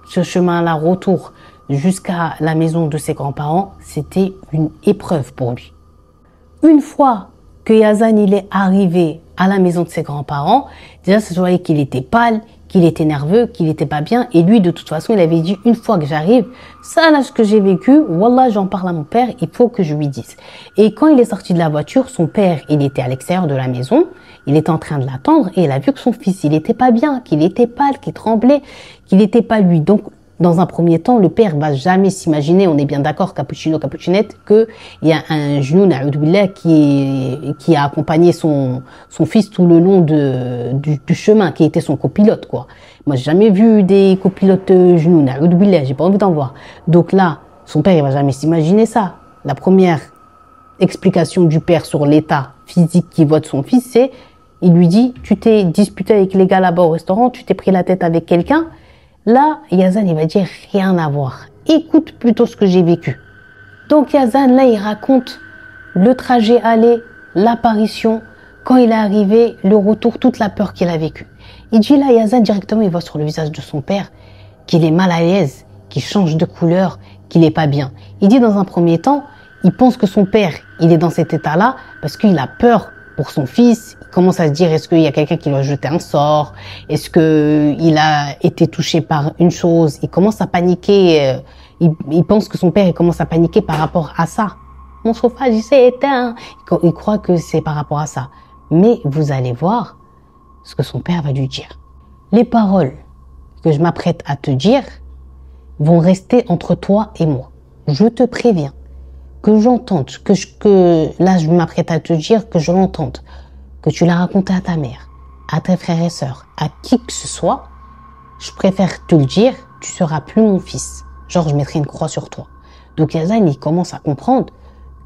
ce chemin-là, retour jusqu'à la maison de ses grands-parents, c'était une épreuve pour lui. Une fois que Yazan, il est arrivé à la maison de ses grands-parents, déjà, ça se voyait qu'il était pâle, qu'il était nerveux, qu'il était pas bien. Et lui, de toute façon, il avait dit, une fois que j'arrive, ça, là, ce que j'ai vécu, wallah, j'en parle à mon père, il faut que je lui dise. Et quand il est sorti de la voiture, son père, il était à l'extérieur de la maison, il était en train de l'attendre et il a vu que son fils, il était pas bien, qu'il était pâle, qu'il tremblait, qu'il était pas lui. Donc, dans un premier temps, le père va jamais s'imaginer, on est bien d'accord, Cappuccino, Cappuccinette, que il y a un genou, qui a accompagné son fils tout le long du chemin, qui était son copilote, quoi. Moi, j'ai jamais vu des copilotes genoux, j'ai pas envie d'en voir. Donc là, son père, il va jamais s'imaginer ça. La première explication du père sur l'état physique qu'il voit de son fils, c'est, il lui dit, tu t'es disputé avec les gars là-bas au restaurant, tu t'es pris la tête avec quelqu'un. Là, Yazan, il va dire rien à voir. Écoute plutôt ce que j'ai vécu. Donc Yazan, là, il raconte le trajet aller, l'apparition, quand il est arrivé, le retour, toute la peur qu'il a vécue. Il dit là, Yazan, directement, il voit sur le visage de son père qu'il est mal à l'aise, qu'il change de couleur, qu'il est pas bien. Il dit dans un premier temps, il pense que son père, il est dans cet état-là parce qu'il a peur pour son fils. Il commence à se dire, est-ce qu'il y a quelqu'un qui lui a jeté un sort? Est-ce qu'il a été touché par une chose? Il commence à paniquer. Il pense que son père, il commence à paniquer par rapport à ça. Mon chauffage, il s'est éteint. Il croit que c'est par rapport à ça. Mais vous allez voir ce que son père va lui dire. Les paroles que je m'apprête à te dire vont rester entre toi et moi. Je te préviens. Que j'entende, là je m'apprête à te dire que je l'entende, que tu l'as raconté à ta mère, à tes frères et sœurs, à qui que ce soit, je préfère te le dire, tu seras plus mon fils. Genre, je mettrai une croix sur toi. Donc Yazan, il commence à comprendre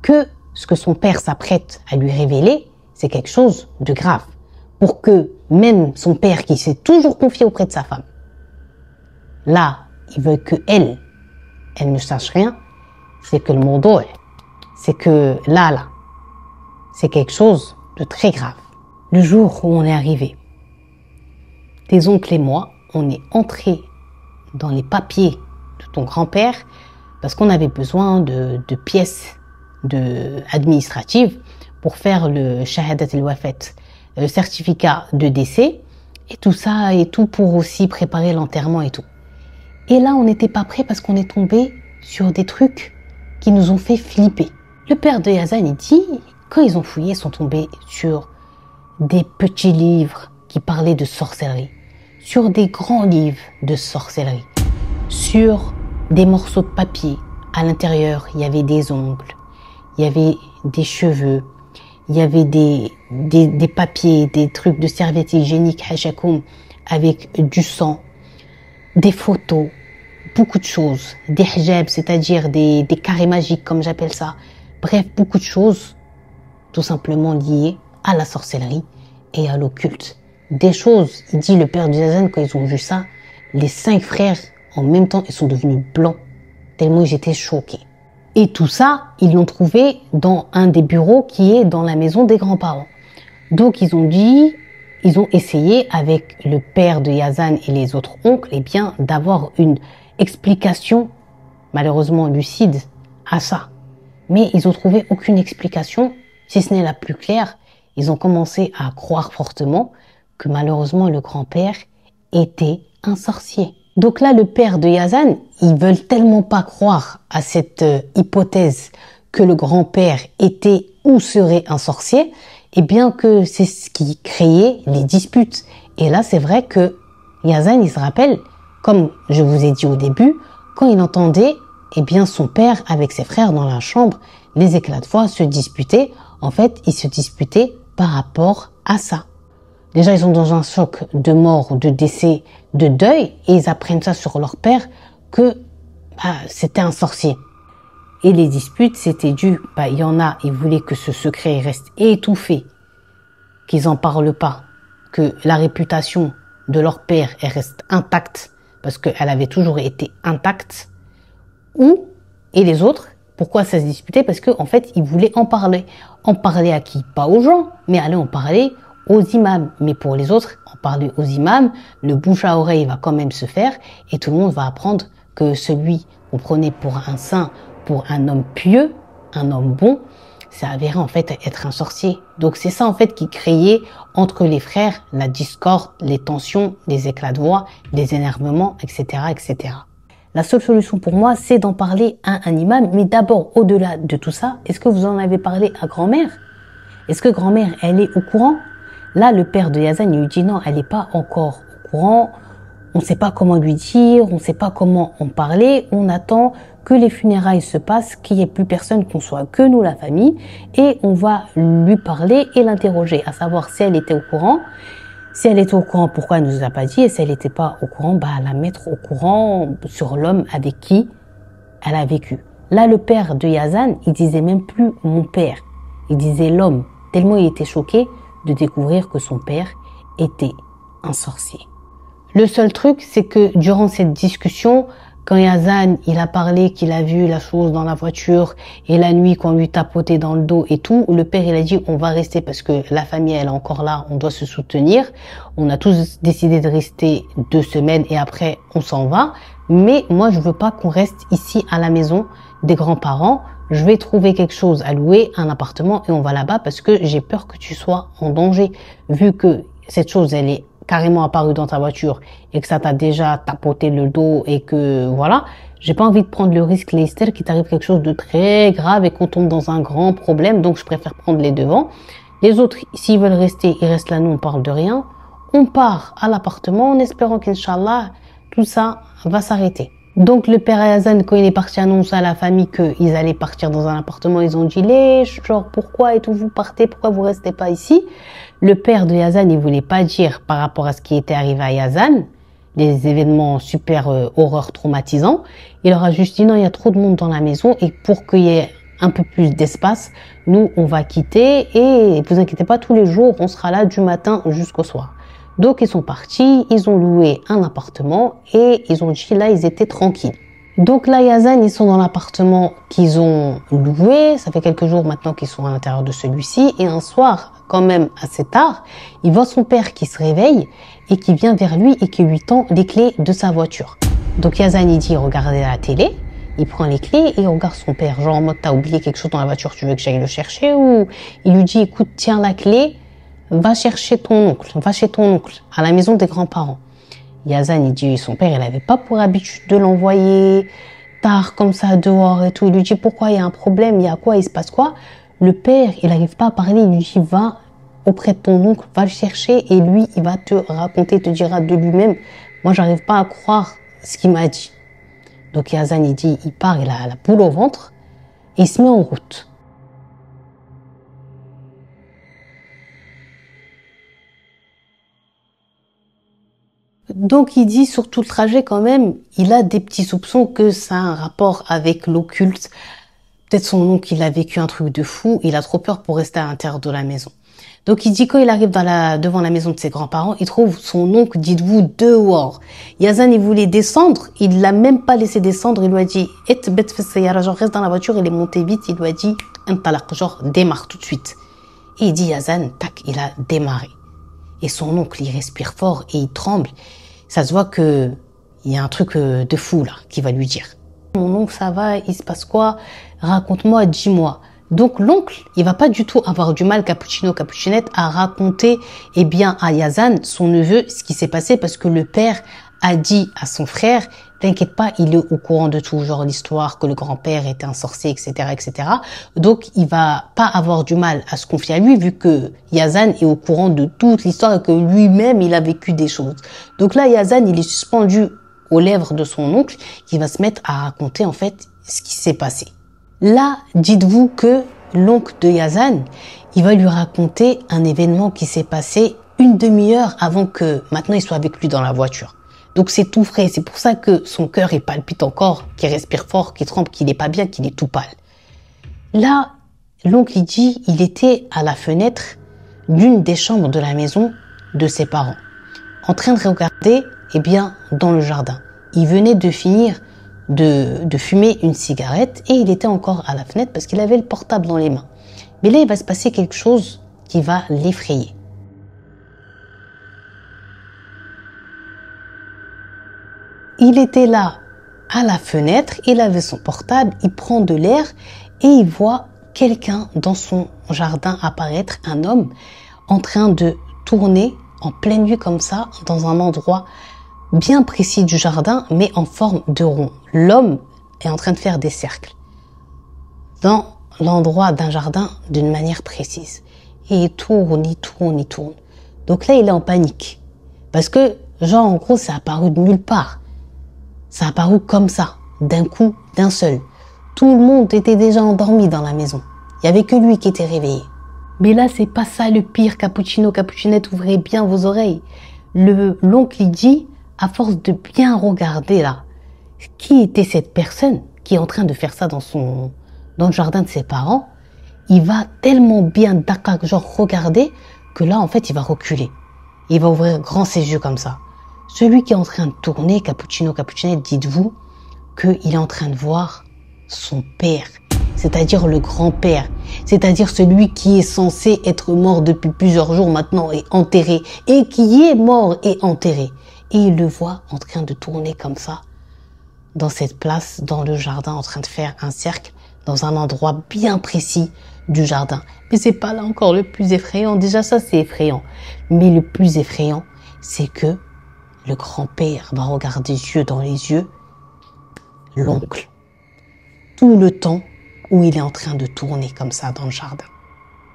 que ce que son père s'apprête à lui révéler, c'est quelque chose de grave. Pour que même son père, qui s'est toujours confié auprès de sa femme, là, il veut que elle ne sache rien, c'est que le monde c'est que là, c'est quelque chose de très grave. Le jour où on est arrivé, tes oncles et moi, on est entrés dans les papiers de ton grand-père parce qu'on avait besoin de pièces administratives pour faire le shahadat al-wafat, le certificat de décès, et tout ça, et tout pour aussi préparer l'enterrement et tout. Et là, on n'était pas prêt parce qu'on est tombé sur des trucs qui nous ont fait flipper. Le père de Yazan, il dit, quand ils ont fouillé, ils sont tombés sur des petits livres qui parlaient de sorcellerie, sur des grands livres de sorcellerie, sur des morceaux de papier. À l'intérieur, il y avait des ongles, il y avait des cheveux, il y avait des papiers, des trucs de serviettes hygiéniques, hachakoum, avec du sang, des photos, beaucoup de choses, des hijabs, c'est-à-dire des carrés magiques, comme j'appelle ça. Bref, beaucoup de choses, tout simplement liées à la sorcellerie et à l'occulte. Des choses, il dit le père de Yazan, quand ils ont vu ça, les 5 frères, en même temps, ils sont devenus blancs, tellement ils étaient choqués. Et tout ça, ils l'ont trouvé dans un des bureaux qui est dans la maison des grands-parents. Donc ils ont essayé avec le père de Yazan et les autres oncles, eh bien, d'avoir une explication, malheureusement lucide, à ça. Mais ils ont trouvé aucune explication, si ce n'est la plus claire. Ils ont commencé à croire fortement que malheureusement le grand-père était un sorcier. Donc là, le père de Yazan, ils veulent tellement pas croire à cette hypothèse que le grand-père était ou serait un sorcier, et bien que c'est ce qui créait les disputes. Et là, c'est vrai que Yazan, il se rappelle, comme je vous ai dit au début, quand il entendait, eh bien, son père avec ses frères dans la chambre, les éclats de voix se disputaient. En fait, ils se disputaient par rapport à ça. Déjà, ils sont dans un choc de mort, de décès, de deuil, et ils apprennent ça sur leur père que c'était un sorcier. Et les disputes, c'était dû, il y en a, ils voulaient que ce secret reste étouffé, qu'ils en parlent pas, que la réputation de leur père elle reste intacte, parce qu'elle avait toujours été intacte. Et les autres, pourquoi ça se disputait? Parce qu'en fait, ils voulaient en parler. En parler à qui? Pas aux gens, mais aller en parler aux imams. Mais pour les autres, en parler aux imams, le bouche à oreille va quand même se faire et tout le monde va apprendre que celui qu'on prenait pour un saint, pour un homme pieux, un homme bon, ça avéré en fait être un sorcier. Donc c'est ça en fait qui créait entre les frères la discorde, les tensions, les éclats de voix, les énervements, etc., etc. La seule solution pour moi, c'est d'en parler à un imam. Mais d'abord, au-delà de tout ça, est-ce que vous en avez parlé à grand-mère? Est-ce que grand-mère, elle est au courant? Là, le père de Yazan, il lui dit non, elle n'est pas encore au courant. On ne sait pas comment lui dire, on ne sait pas comment en parler. On attend que les funérailles se passent, qu'il n'y ait plus personne, qu'on soit que nous, la famille. Et on va lui parler et l'interroger, à savoir si elle était au courant. Si elle était au courant, pourquoi elle ne nous a pas dit? Et si elle n'était pas au courant, la mettre au courant sur l'homme avec qui elle a vécu. Là, le père de Yazan, il disait même plus mon père. Il disait l'homme, tellement il était choqué de découvrir que son père était un sorcier. Le seul truc, c'est que durant cette discussion, quand Yazan, il a parlé qu'il a vu la chose dans la voiture et la nuit qu'on lui tapotait dans le dos et tout, le père, il a dit on va rester parce que la famille, elle est encore là, on doit se soutenir. On a tous décidé de rester 2 semaines et après, on s'en va. Mais moi, je veux pas qu'on reste ici à la maison des grands-parents. Je vais trouver quelque chose à louer, un appartement et on va là-bas parce que j'ai peur que tu sois en danger. Vu que cette chose, elle est carrément apparue dans ta voiture et que ça t'a déjà tapoté le dos et que voilà, j'ai pas envie de prendre le risque, Leicester, qu'il t'arrive quelque chose de très grave et qu'on tombe dans un grand problème, donc je préfère prendre les devants. Les autres, s'ils veulent rester, ils restent là, nous on parle de rien. On part à l'appartement en espérant qu'Inch'Allah, tout ça va s'arrêter. Donc le père Yazan, quand il est parti annoncer à la famille qu'ils allaient partir dans un appartement, ils ont dit genre pourquoi et tout vous partez, pourquoi vous restez pas ici? Le père de Yazan, il voulait pas dire par rapport à ce qui était arrivé à Yazan, les événements super horreur traumatisants. Il leur a juste dit non, il y a trop de monde dans la maison et pour qu'il y ait un peu plus d'espace, nous on va quitter et vous inquiétez pas, tous les jours on sera là du matin jusqu'au soir. Donc ils sont partis, ils ont loué un appartement et ils ont dit là ils étaient tranquilles. Donc là Yazan, ils sont dans l'appartement qu'ils ont loué, ça fait quelques jours maintenant qu'ils sont à l'intérieur de celui-ci et un soir quand même assez tard, il voit son père qui se réveille et qui vient vers lui et qui lui tend les clés de sa voiture. Donc Yazan il dit regardez la télé il prend les clés et il regarde son père. Genre en mode, t'as oublié quelque chose dans la voiture, tu veux que j'aille le chercher? Ou il lui dit, écoute, tiens la clé, va chercher ton oncle, va chez ton oncle, à la maison des grands-parents. Yazan, il dit, son père, il avait pas pour habitude de l'envoyer tard comme ça dehors et tout. Il lui dit, pourquoi il y a un problème, il y a quoi, il se passe quoi? Le père, il n'arrive pas à parler, il lui dit, va auprès de ton oncle, va le chercher et lui, il va te raconter, te dira de lui-même. Moi, j'arrive pas à croire ce qu'il m'a dit. Donc Yazan, il dit, il part, il a la boule au ventre et il se met en route. Donc il dit sur tout le trajet quand même, il a des petits soupçons que ça a un rapport avec l'occulte. Peut-être son oncle, il a vécu un truc de fou, il a trop peur pour rester à l'intérieur de la maison. Donc il dit quand il arrive devant la maison de ses grands-parents, il trouve son oncle, dites-vous, dehors. Yazan, il voulait descendre, il l'a même pas laissé descendre, il lui a dit, genre reste dans la voiture, il est monté vite, il lui a dit, genre démarre tout de suite. Et il dit Yazan, tac, il a démarré. Et son oncle, il respire fort et il tremble. Ça se voit que il y a un truc de fou là qui va lui dire. Mon oncle, ça va, il se passe quoi? Raconte-moi, dis-moi. Donc l'oncle, il va pas du tout avoir du mal, Cappuccino, Cappuccinette, à raconter à Yazan, son neveu, ce qui s'est passé parce que le père a dit à son frère, t'inquiète pas, il est au courant de tout, genre l'histoire que le grand-père était un sorcier, etc., etc. Donc il va pas avoir du mal à se confier à lui vu que Yazan est au courant de toute l'histoire et que lui-même il a vécu des choses. Donc là, Yazan, il est suspendu aux lèvres de son oncle qui va se mettre à raconter en fait ce qui s'est passé. Là, dites-vous que l'oncle de Yazan, il va lui raconter un événement qui s'est passé une demi-heure avant que maintenant il soit avec lui dans la voiture. Donc c'est tout frais, c'est pour ça que son cœur il palpite encore, qu'il respire fort, qu'il tremble, qu'il est pas bien, qu'il est tout pâle. Là, l'oncle il dit, il était à la fenêtre d'une des chambres de la maison de ses parents, en train de regarder, dans le jardin. Il venait de finir de fumer une cigarette et il était encore à la fenêtre parce qu'il avait le portable dans les mains. Mais là, il va se passer quelque chose qui va l'effrayer. Il était là à la fenêtre, il avait son portable, il prend de l'air et il voit quelqu'un dans son jardin apparaître, un homme en train de tourner en pleine nuit comme ça dans un endroit bien précis du jardin mais en forme de rond. L'homme est en train de faire des cercles dans l'endroit d'un jardin d'une manière précise. Et il tourne, il tourne, il tourne. Donc là, il est en panique parce que genre en gros, ça a apparu de nulle part. Ça a apparu comme ça, d'un coup, d'un seul. Tout le monde était déjà endormi dans la maison. Il y avait que lui qui était réveillé. Mais là, c'est pas ça le pire, Cappuccino, Cappuccinette, ouvrez bien vos oreilles. L'oncle, il dit, à force de bien regarder là, qui était cette personne qui est en train de faire ça dans le jardin de ses parents, il va tellement bien regarder que là, en fait, il va reculer. Il va ouvrir grand ses yeux comme ça. Celui qui est en train de tourner, Cappuccino, Cappuccinette, dites-vous qu'il est en train de voir son père, c'est-à-dire le grand-père, c'est-à-dire celui qui est censé être mort depuis plusieurs jours maintenant et enterré, et qui est mort et enterré. Et il le voit en train de tourner comme ça, dans cette place, dans le jardin, en train de faire un cercle, dans un endroit bien précis du jardin. Mais c'est pas là encore le plus effrayant. Déjà ça, c'est effrayant. Mais le plus effrayant, c'est que le grand-père va regarder yeux dans les yeux l'oncle. Tout le temps où il est en train de tourner comme ça dans le jardin.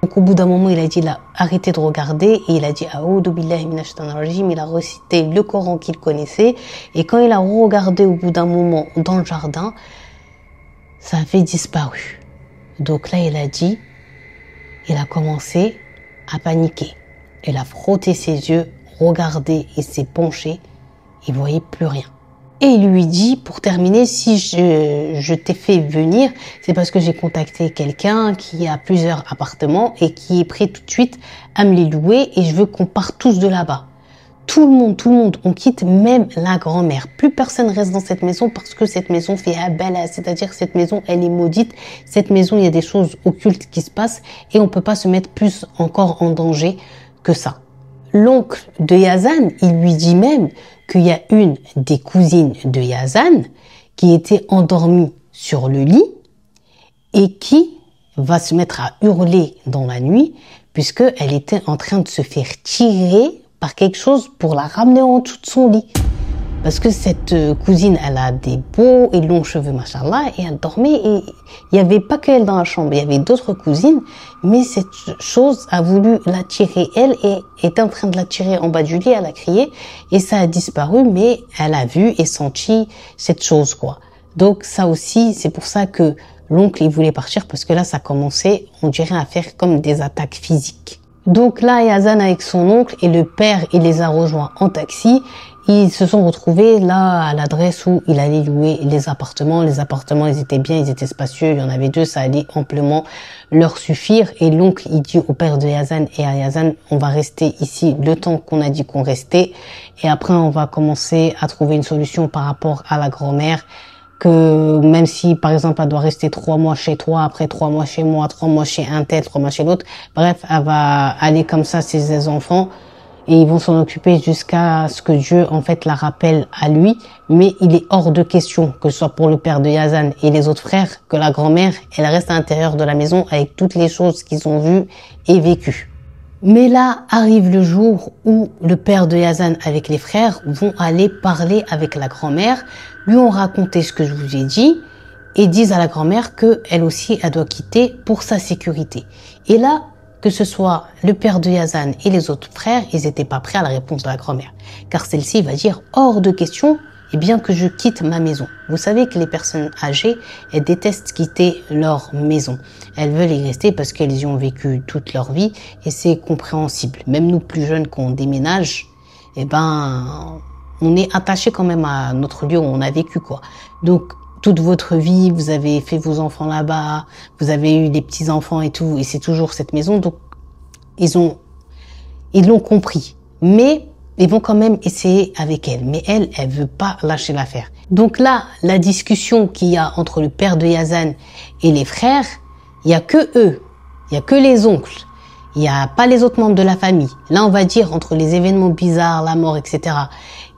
Donc au bout d'un moment, il a arrêté de regarder et il a dit A'oudou billahi minash shaitanir rajim. Il a récité le Coran qu'il connaissait et quand il a regardé au bout d'un moment dans le jardin, ça avait disparu. Donc là, il a commencé à paniquer. Il a frotté ses yeux, regardé et s'est penché. Il voyait plus rien. Et il lui dit, pour terminer, si je t'ai fait venir, c'est parce que j'ai contacté quelqu'un qui a plusieurs appartements et qui est prêt tout de suite à me les louer et je veux qu'on parte tous de là-bas. Tout le monde, on quitte, même la grand-mère. Plus personne reste dans cette maison parce que cette maison fait abala, c'est-à-dire cette maison, elle est maudite. Cette maison, il y a des choses occultes qui se passent et on peut pas se mettre plus encore en danger que ça. L'oncle de Yazan, il lui dit même qu'il y a une des cousines de Yazan qui était endormie sur le lit et qui va se mettre à hurler dans la nuit puisqu'elle était en train de se faire tirer par quelque chose pour la ramener en dessous de son lit. Parce que cette cousine, elle a des beaux et longs cheveux, machallah, et elle dormait et il n'y avait pas qu'elle dans la chambre, il y avait d'autres cousines, mais cette chose a voulu la tirer elle et était en train de la tirer en bas du lit, elle a crié et ça a disparu, mais elle a vu et senti cette chose, quoi. Donc ça aussi, c'est pour ça que l'oncle, il voulait partir parce que là, ça commençait, on dirait, à faire comme des attaques physiques. Donc là, Yazan avec son oncle et le père, il les a rejoints en taxi. Ils se sont retrouvés là à l'adresse où il allait louer les appartements. Les appartements, ils étaient bien, ils étaient spacieux. Il y en avait 2, ça allait amplement leur suffire. Et l'oncle, il dit au père de Yazan et à Yazan, on va rester ici le temps qu'on a dit qu'on restait. Et après, on va commencer à trouver une solution par rapport à la grand-mère. Que même si, par exemple, elle doit rester 3 mois chez toi, après 3 mois chez moi, 3 mois chez un tel, 3 mois chez l'autre. Bref, elle va aller comme ça, ses enfants. Et ils vont s'en occuper jusqu'à ce que Dieu, en fait, la rappelle à lui. Mais il est hors de question, que ce soit pour le père de Yazan et les autres frères, que la grand-mère, elle reste à l'intérieur de la maison avec toutes les choses qu'ils ont vues et vécues. Mais là, arrive le jour où le père de Yazan avec les frères vont aller parler avec la grand-mère, lui ont raconté ce que je vous ai dit et disent à la grand-mère que elle aussi, elle doit quitter pour sa sécurité. Et là, que ce soit le père de Yazan et les autres frères, ils n'étaient pas prêts à la réponse de la grand-mère. Car celle-ci va dire hors de question, eh bien que je quitte ma maison. Vous savez que les personnes âgées, elles détestent quitter leur maison. Elles veulent y rester parce qu'elles y ont vécu toute leur vie et c'est compréhensible. Même nous plus jeunes, quand on déménage, eh ben, on est attaché quand même à notre lieu où on a vécu, quoi. Donc, toute votre vie, vous avez fait vos enfants là-bas, vous avez eu des petits-enfants et tout, et c'est toujours cette maison. Donc, ils l'ont compris. Mais, ils vont quand même essayer avec elle. Mais elle veut pas lâcher l'affaire. Donc là, la discussion qu'il y a entre le père de Yazan et les frères, il y a que eux. Il y a que les oncles. Il n'y a pas les autres membres de la famille. Là, on va dire, entre les événements bizarres, la mort, etc.,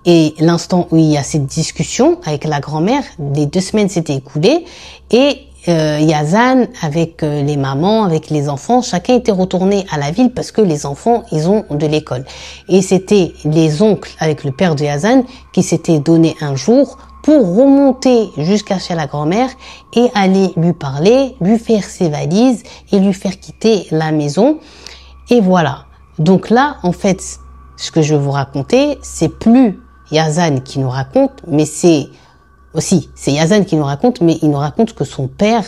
et l'instant où il y a cette discussion avec la grand-mère, les 2 semaines s'étaient écoulées et Yazan avec les mamans, avec les enfants, chacun était retourné à la ville parce que les enfants, ils ont de l'école. Et c'était les oncles avec le père de Yazan qui s'étaient donné un jour pour remonter jusqu'à chez la grand-mère et aller lui parler, lui faire ses valises et lui faire quitter la maison. Et voilà. Donc là, en fait, ce que je vais vous raconter, c'est plus Yazan qui nous raconte, mais c'est Yazan qui nous raconte, mais il nous raconte que son père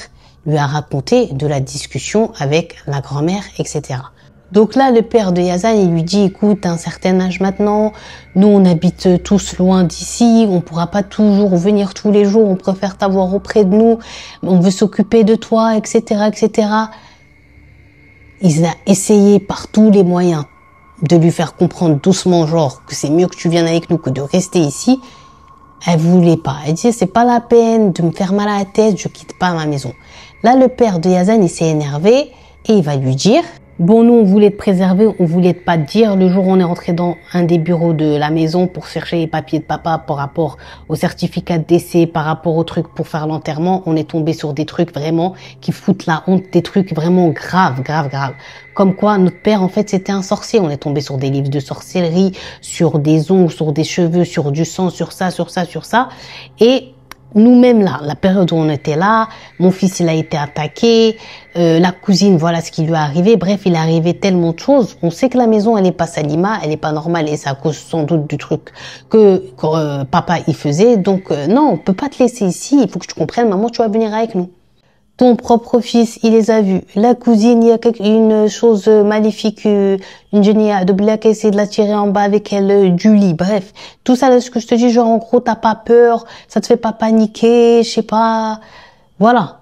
lui a raconté de la discussion avec la grand-mère, etc. Donc là, le père de Yazan, il lui dit, écoute, t'as un certain âge maintenant, nous on habite tous loin d'ici, on pourra pas toujours venir tous les jours, on préfère t'avoir auprès de nous, on veut s'occuper de toi, etc., etc. Il a essayé par tous les moyens de lui faire comprendre doucement, genre, que c'est mieux que tu viennes avec nous que de rester ici. Elle voulait pas. Elle disait, c'est pas la peine de me faire mal à la tête, je quitte pas ma maison. Là, le père de Yazan, il s'est énervé et il va lui dire, bon, nous, on voulait te préserver, on voulait pas te dire. Le jour où on est rentré dans un des bureaux de la maison pour chercher les papiers de papa par rapport au certificat de décès, par rapport aux trucs pour faire l'enterrement, on est tombé sur des trucs vraiment qui foutent la honte, des trucs vraiment graves. Comme quoi, notre père, en fait, c'était un sorcier. On est tombé sur des livres de sorcellerie, sur des ongles, sur des cheveux, sur du sang, sur ça. Et nous-mêmes là, la période où on était là, mon fils il a été attaqué, la cousine voilà ce qui lui est arrivé, bref il est arrivé tellement de choses, on sait que la maison elle est pas salima, elle est pas normale et c'est à cause sans doute du truc que papa il faisait, donc non on peut pas te laisser ici, il faut que tu comprennes maman tu vas venir avec nous. Ton propre fils, il les a vus. La cousine, il y a une chose maléfique, une génie de Dobila qui essaie de la tirer en bas avec elle du lit. Bref, tout ça, ce que je te dis, genre en gros, t'as pas peur, ça te fait pas paniquer, je sais pas. Voilà.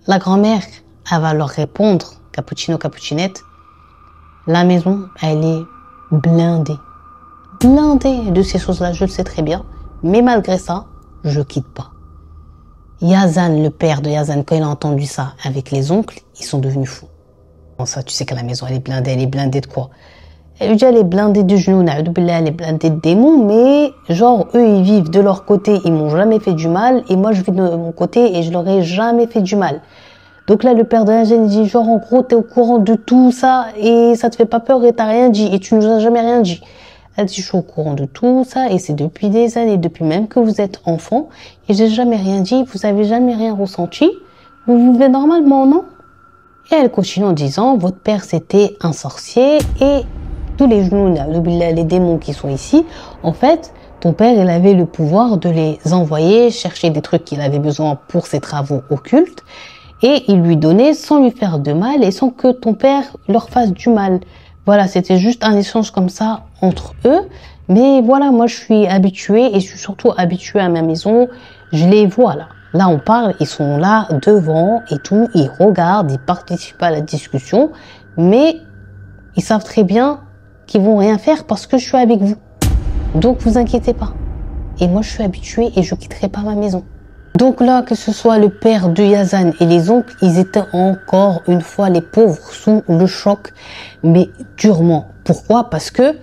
La grand-mère, elle va leur répondre, cappuccino, cappuccinette. La maison, elle est blindée. Blindée de ces choses-là, je le sais très bien. Mais malgré ça, je quitte pas. Yazan, le père de Yazan, quand il a entendu ça avec les oncles, ils sont devenus fous. Bon, ça, tu sais que la maison, elle est blindée de quoi? Elle lui dit, elle est blindée du genou, elle est blindée de démons, mais genre, eux, ils vivent de leur côté, ils m'ont jamais fait du mal, et moi, je vis de mon côté, et je leur ai jamais fait du mal. Donc là, le père de Yazen dit, genre, en gros, t'es au courant de tout ça, et ça te fait pas peur, et t'as rien dit, et tu nous as jamais rien dit. Elle dit, je suis au courant de tout ça, et c'est depuis des années, depuis même que vous êtes enfant, et j'ai jamais rien dit, vous avez jamais rien ressenti, vous vivez normalement, non? Et elle continue en disant, votre père c'était un sorcier, et tous les genoux, les démons qui sont ici, en fait, ton père, il avait le pouvoir de les envoyer chercher des trucs qu'il avait besoin pour ses travaux occultes, et il lui donnait sans lui faire de mal, et sans que ton père leur fasse du mal. Voilà, c'était juste un échange comme ça entre eux. Mais voilà, moi je suis habituée et je suis surtout habituée à ma maison. Je les vois là. Là on parle, ils sont là devant et tout. Ils regardent, ils participent à la discussion. Mais ils savent très bien qu'ils vont rien faire parce que je suis avec vous. Donc vous inquiétez pas. Et moi je suis habituée et je quitterai pas ma maison. Donc là, que ce soit le père de Yazan et les oncles, ils étaient encore une fois les pauvres sous le choc, mais durement. Pourquoi? Parce que,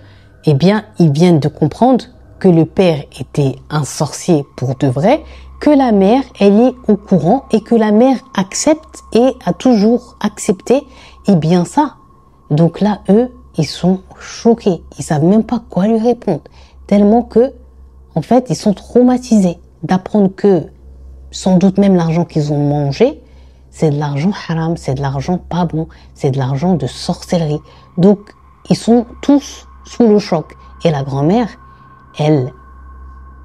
eh bien, ils viennent de comprendre que le père était un sorcier pour de vrai, que la mère, elle est au courant et que la mère accepte et a toujours accepté, eh bien ça. Donc là, eux, ils sont choqués. Ils savent même pas quoi lui répondre. Tellement que, en fait, ils sont traumatisés d'apprendre que sans doute même l'argent qu'ils ont mangé, c'est de l'argent haram, c'est de l'argent pas bon, c'est de l'argent de sorcellerie. Donc, ils sont tous sous le choc. Et la grand-mère, elle,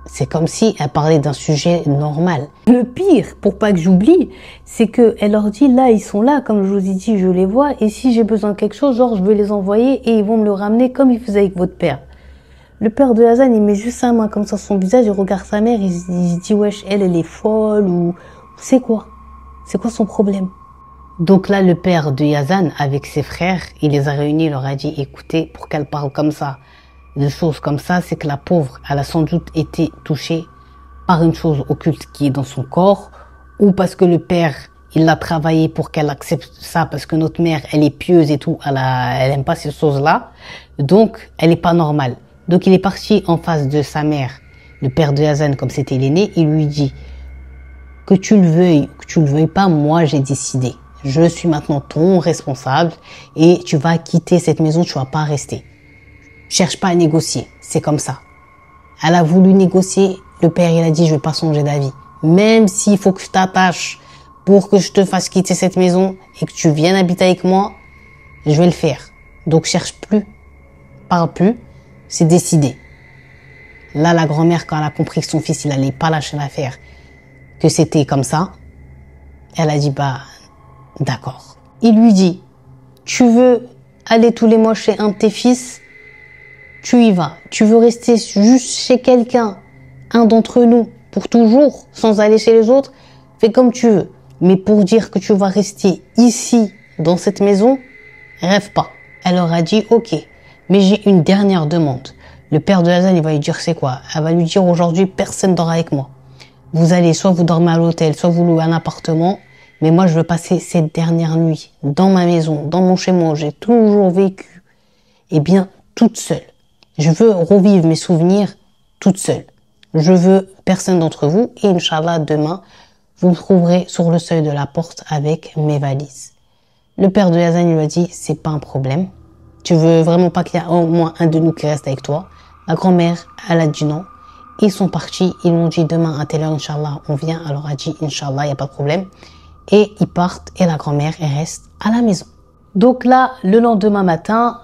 c'est comme si elle parlait d'un sujet normal. Le pire, pour pas que j'oublie, c'est que elle leur dit, là, ils sont là, comme je vous ai dit, je les vois, et si j'ai besoin de quelque chose, genre, je veux les envoyer et ils vont me le ramener comme ils faisaient avec votre père. Le père de Yazan, il met juste sa main comme ça sur son visage, il regarde sa mère, il se dit, wesh, elle est folle, ou c'est quoi? C'est quoi son problème? Donc là, le père de Yazan, avec ses frères, il les a réunis, il leur a dit, écoutez, pour qu'elle parle comme ça, de choses comme ça, c'est que la pauvre, elle a sans doute été touchée par une chose occulte qui est dans son corps, ou parce que le père, il l'a travaillé pour qu'elle accepte ça, parce que notre mère, elle est pieuse et tout, elle aime pas ces choses-là, donc elle est pas normale. Donc il est parti en face de sa mère, le père de Yazan, comme c'était l'aîné, il lui dit, que tu le veuilles pas, moi j'ai décidé. Je suis maintenant ton responsable et tu vas quitter cette maison, tu vas pas rester. Cherche pas à négocier, c'est comme ça. Elle a voulu négocier, le père il a dit je vais pas changer d'avis. Même s'il faut que je t'attache pour que je te fasse quitter cette maison et que tu viennes habiter avec moi, je vais le faire. Donc cherche plus, parle plus, c'est décidé. Là la grand-mère, quand elle a compris que son fils il allait pas lâcher l'affaire, que c'était comme ça, elle a dit bah d'accord. Il lui dit tu veux aller tous les mois chez un de tes fils, tu y vas. Tu veux rester juste chez quelqu'un, un d'entre nous, pour toujours, sans aller chez les autres, fais comme tu veux. Mais pour dire que tu vas rester ici, dans cette maison, rêve pas. Elle leur a dit ok, mais j'ai une dernière demande. Le père de Yazan, il va lui dire c'est quoi? Elle va lui dire aujourd'hui personne dort avec moi. Vous allez, soit vous dormez à l'hôtel, soit vous louez un appartement. Mais moi, je veux passer cette dernière nuit dans ma maison, dans mon chez-moi où j'ai toujours vécu. Eh bien, toute seule. Je veux revivre mes souvenirs toute seule. Je veux personne d'entre vous. Et Inch'Allah, demain, vous me trouverez sur le seuil de la porte avec mes valises. Le père de Yazan lui a dit, c'est pas un problème. Tu veux vraiment pas qu'il y ait au moins un de nous qui reste avec toi? La grand-mère, elle a dit non. Ils sont partis, ils m'ont dit demain à telle heure, Inch'Allah, on vient. Elle leur a dit Inch'Allah, il n'y a pas de problème. Et ils partent et la grand-mère, elle reste à la maison. Donc là, le lendemain matin,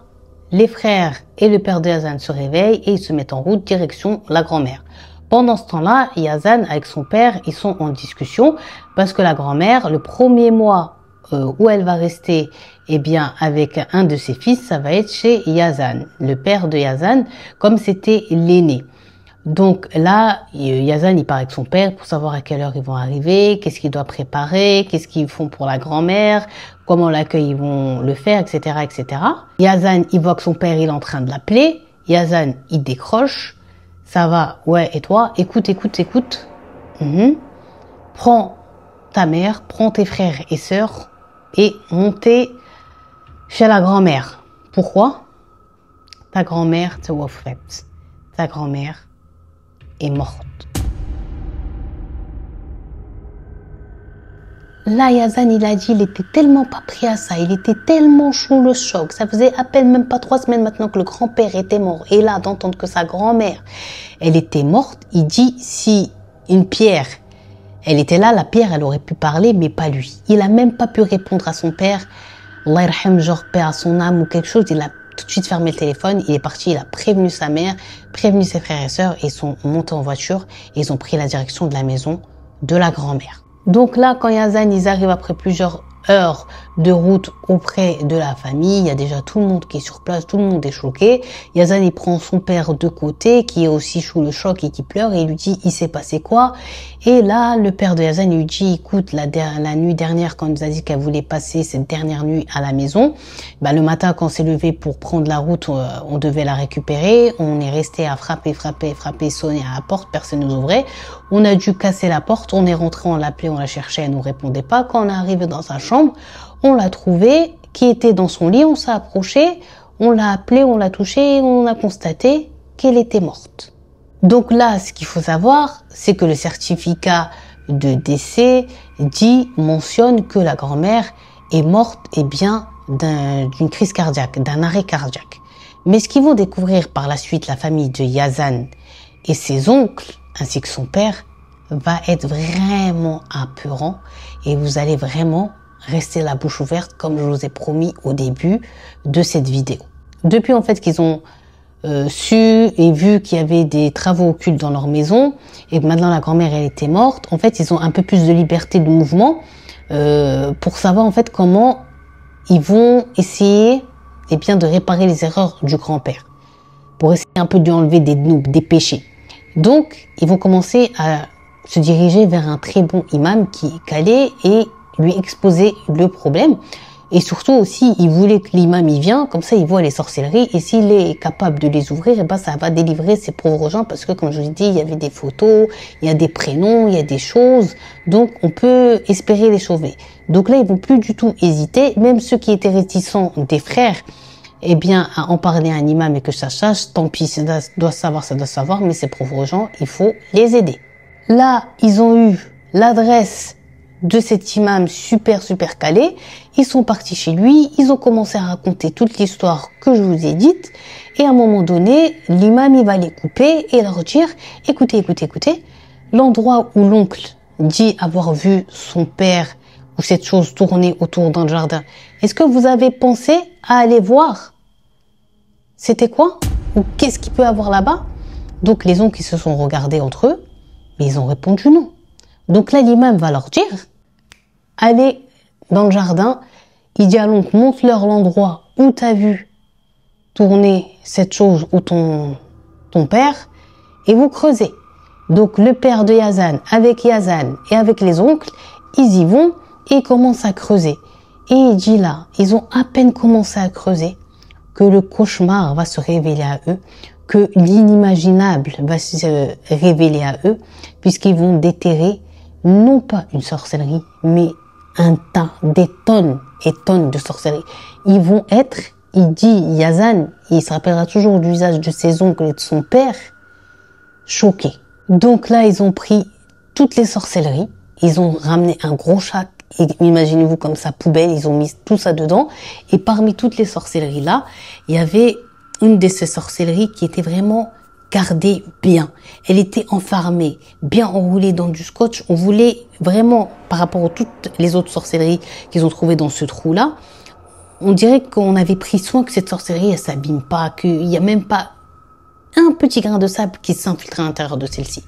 les frères et le père de Yazan se réveillent et ils se mettent en route direction la grand-mère. Pendant ce temps-là, Yazan avec son père, ils sont en discussion parce que la grand-mère, le premier mois où elle va rester, eh bien, avec un de ses fils, ça va être chez Yazan, le père de Yazan, comme c'était l'aîné. Donc là, Yazan, il part avec son père pour savoir à quelle heure ils vont arriver, qu'est-ce qu'il doit préparer, qu'est-ce qu'ils font pour la grand-mère, comment l'accueil ils vont le faire, etc., etc. Yazan, il voit que son père, il est en train de l'appeler. Yazan, il décroche. Ça va, ouais, et toi? Écoute. Prends ta mère, prends tes frères et sœurs et montez chez la grand-mère. Pourquoi? ta grand-mère, ta grand-mère est morte. Là, Yazan, il a dit, il était tellement pas pris à ça, il était tellement chaud le choc. Ça faisait à peine même pas 3 semaines maintenant que le grand-père était mort. Et là, d'entendre que sa grand-mère, elle était morte, il dit, si une pierre, elle était là, la pierre, elle aurait pu parler, mais pas lui. Il a même pas pu répondre à son père, Allah yarham, genre paix à son âme ou quelque chose. Il a tout de suite fermé le téléphone, il est parti, il a prévenu sa mère, prévenu ses frères et sœurs, et ils sont montés en voiture, et ils ont pris la direction de la maison de la grand-mère. Donc là, quand Yazan, ils arrivent après plusieurs heures de route auprès de la famille, il y a déjà tout le monde qui est sur place, tout le monde est choqué. Yazan, il prend son père de côté, qui est aussi sous le choc et qui pleure, et il lui dit, il s'est passé quoi? Et là, le père de Yazan lui dit, écoute, la nuit dernière, quand elle nous a dit qu'elle voulait passer cette dernière nuit à la maison, le matin, quand on s'est levé pour prendre la route, on devait la récupérer. On est resté à frapper, sonner à la porte, personne nous ouvrait. On a dû casser la porte, on est rentré, on l'appelait, on la cherchait, elle nous répondait pas. Quand on est arrivé dans sa chambre, on l'a trouvée, qui était dans son lit, on s'est approché, on l'a appelée, on l'a touchée, on a constaté qu'elle était morte. Donc là, ce qu'il faut savoir, c'est que le certificat de décès mentionne que la grand-mère est morte, d'une crise cardiaque, d'un arrêt cardiaque. Mais ce qu'ils vont découvrir par la suite, la famille de Yazan et ses oncles, ainsi que son père, va être vraiment apeurant, et vous allez vraiment rester la bouche ouverte, comme je vous ai promis au début de cette vidéo. Depuis en fait qu'ils ont su et vu qu'il y avait des travaux occultes dans leur maison, et que maintenant la grand-mère elle était morte, en fait ils ont un peu plus de liberté de mouvement pour savoir en fait comment ils vont essayer de réparer les erreurs du grand-père, pour essayer un peu de lui enlever des péchés. Donc ils vont commencer à se diriger vers un très bon imam qui est calé et lui exposer le problème. Et surtout aussi, il voulait que l'imam y vienne, comme ça il voit les sorcelleries, et s'il est capable de les ouvrir, ça va délivrer ces pauvres gens, parce que comme je vous ai dit, il y avait des photos, il y a des prénoms, il y a des choses, donc on peut espérer les sauver. Donc là, ils vont plus du tout hésiter, même ceux qui étaient réticents des frères, à en parler à un imam et que ça sache, tant pis, ça doit savoir, mais ces pauvres gens, il faut les aider. Là, ils ont eu l'adresse de cet imam super calé. Ils sont partis chez lui, ils ont commencé à raconter toute l'histoire que je vous ai dite, et à un moment donné, l'imam il va les couper et leur dire, écoutez, l'endroit où l'oncle dit avoir vu son père ou cette chose tourner autour dans le jardin, est-ce que vous avez pensé à aller voir? C'était quoi? Ou qu'est-ce qu'il peut avoir là-bas? Donc les oncles ils se sont regardés entre eux, mais ils ont répondu non. Donc là l'imam va leur dire, allez dans le jardin, il dit à l'oncle, montre-leur l'endroit où tu as vu tourner cette chose ou ton père, et vous creusez. Donc le père de Yazan avec Yazan et avec les oncles, ils y vont et ils commencent à creuser. Et il dit là, ils ont à peine commencé à creuser que le cauchemar va se révéler à eux, que l'inimaginable va se révéler à eux, puisqu'ils vont déterrer non pas une sorcellerie, mais un tas, des tonnes et tonnes de sorcellerie. Ils vont être, il dit Yazan, il se rappellera toujours du visage de ses oncles et de son père, choqués. Donc là, ils ont pris toutes les sorcelleries, ils ont ramené un gros sac, imaginez-vous comme ça, poubelle, ils ont mis tout ça dedans, et parmi toutes les sorcelleries là, il y avait une de ces sorcelleries qui était vraiment gardée bien. Elle était enfermée, bien enroulée dans du scotch. On voulait vraiment, par rapport à toutes les autres sorcelleries qu'ils ont trouvées dans ce trou-là, on dirait qu'on avait pris soin que cette sorcellerie, elle s'abîme pas, qu'il y a même pas un petit grain de sable qui s'infiltre à l'intérieur de celle-ci.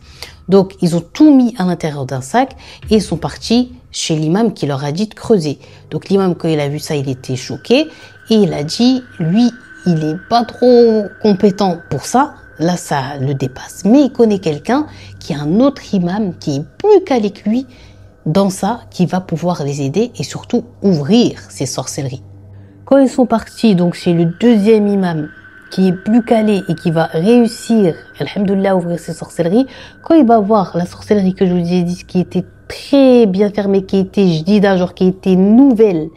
Donc, ils ont tout mis à l'intérieur d'un sac et ils sont partis chez l'imam qui leur a dit de creuser. Donc, l'imam, quand il a vu ça, il était choqué et il a dit, lui, il est pas trop compétent pour ça. Là, ça le dépasse. Mais il connaît quelqu'un qui est un autre imam qui est plus calé que lui dans ça, qui va pouvoir les aider et surtout ouvrir ces sorcelleries. Quand ils sont partis, donc chez le deuxième imam, qui est plus calé et qui va réussir, alhamdoulilah, à ouvrir ses sorcelleries, quand il va voir la sorcellerie que je vous ai dit, qui était très bien fermée, qui était jdida, genre qui était nouvelle,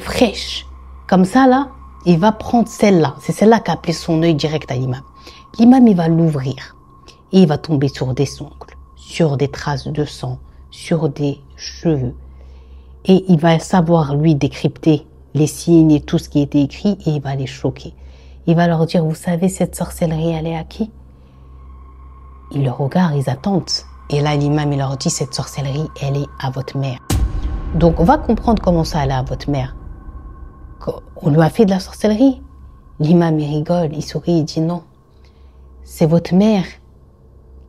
fraîche, comme ça là, il va prendre celle-là. C'est celle-là qui a appelé son œil direct à l'imam. L'imam, il va l'ouvrir et il va tomber sur des ongles, sur des traces de sang, sur des cheveux. Et il va savoir, lui, décrypter les signes et tout ce qui était écrit et il va les choquer. Il va leur dire, vous savez, cette sorcellerie, elle est à qui? Ils le regardent, ils attendent. Et là, l'imam, il leur dit, cette sorcellerie, elle est à votre mère. Donc, on va comprendre comment ça, elle est à votre mère. On lui a fait de la sorcellerie. L'imam, il rigole, il sourit, il dit non. C'est votre mère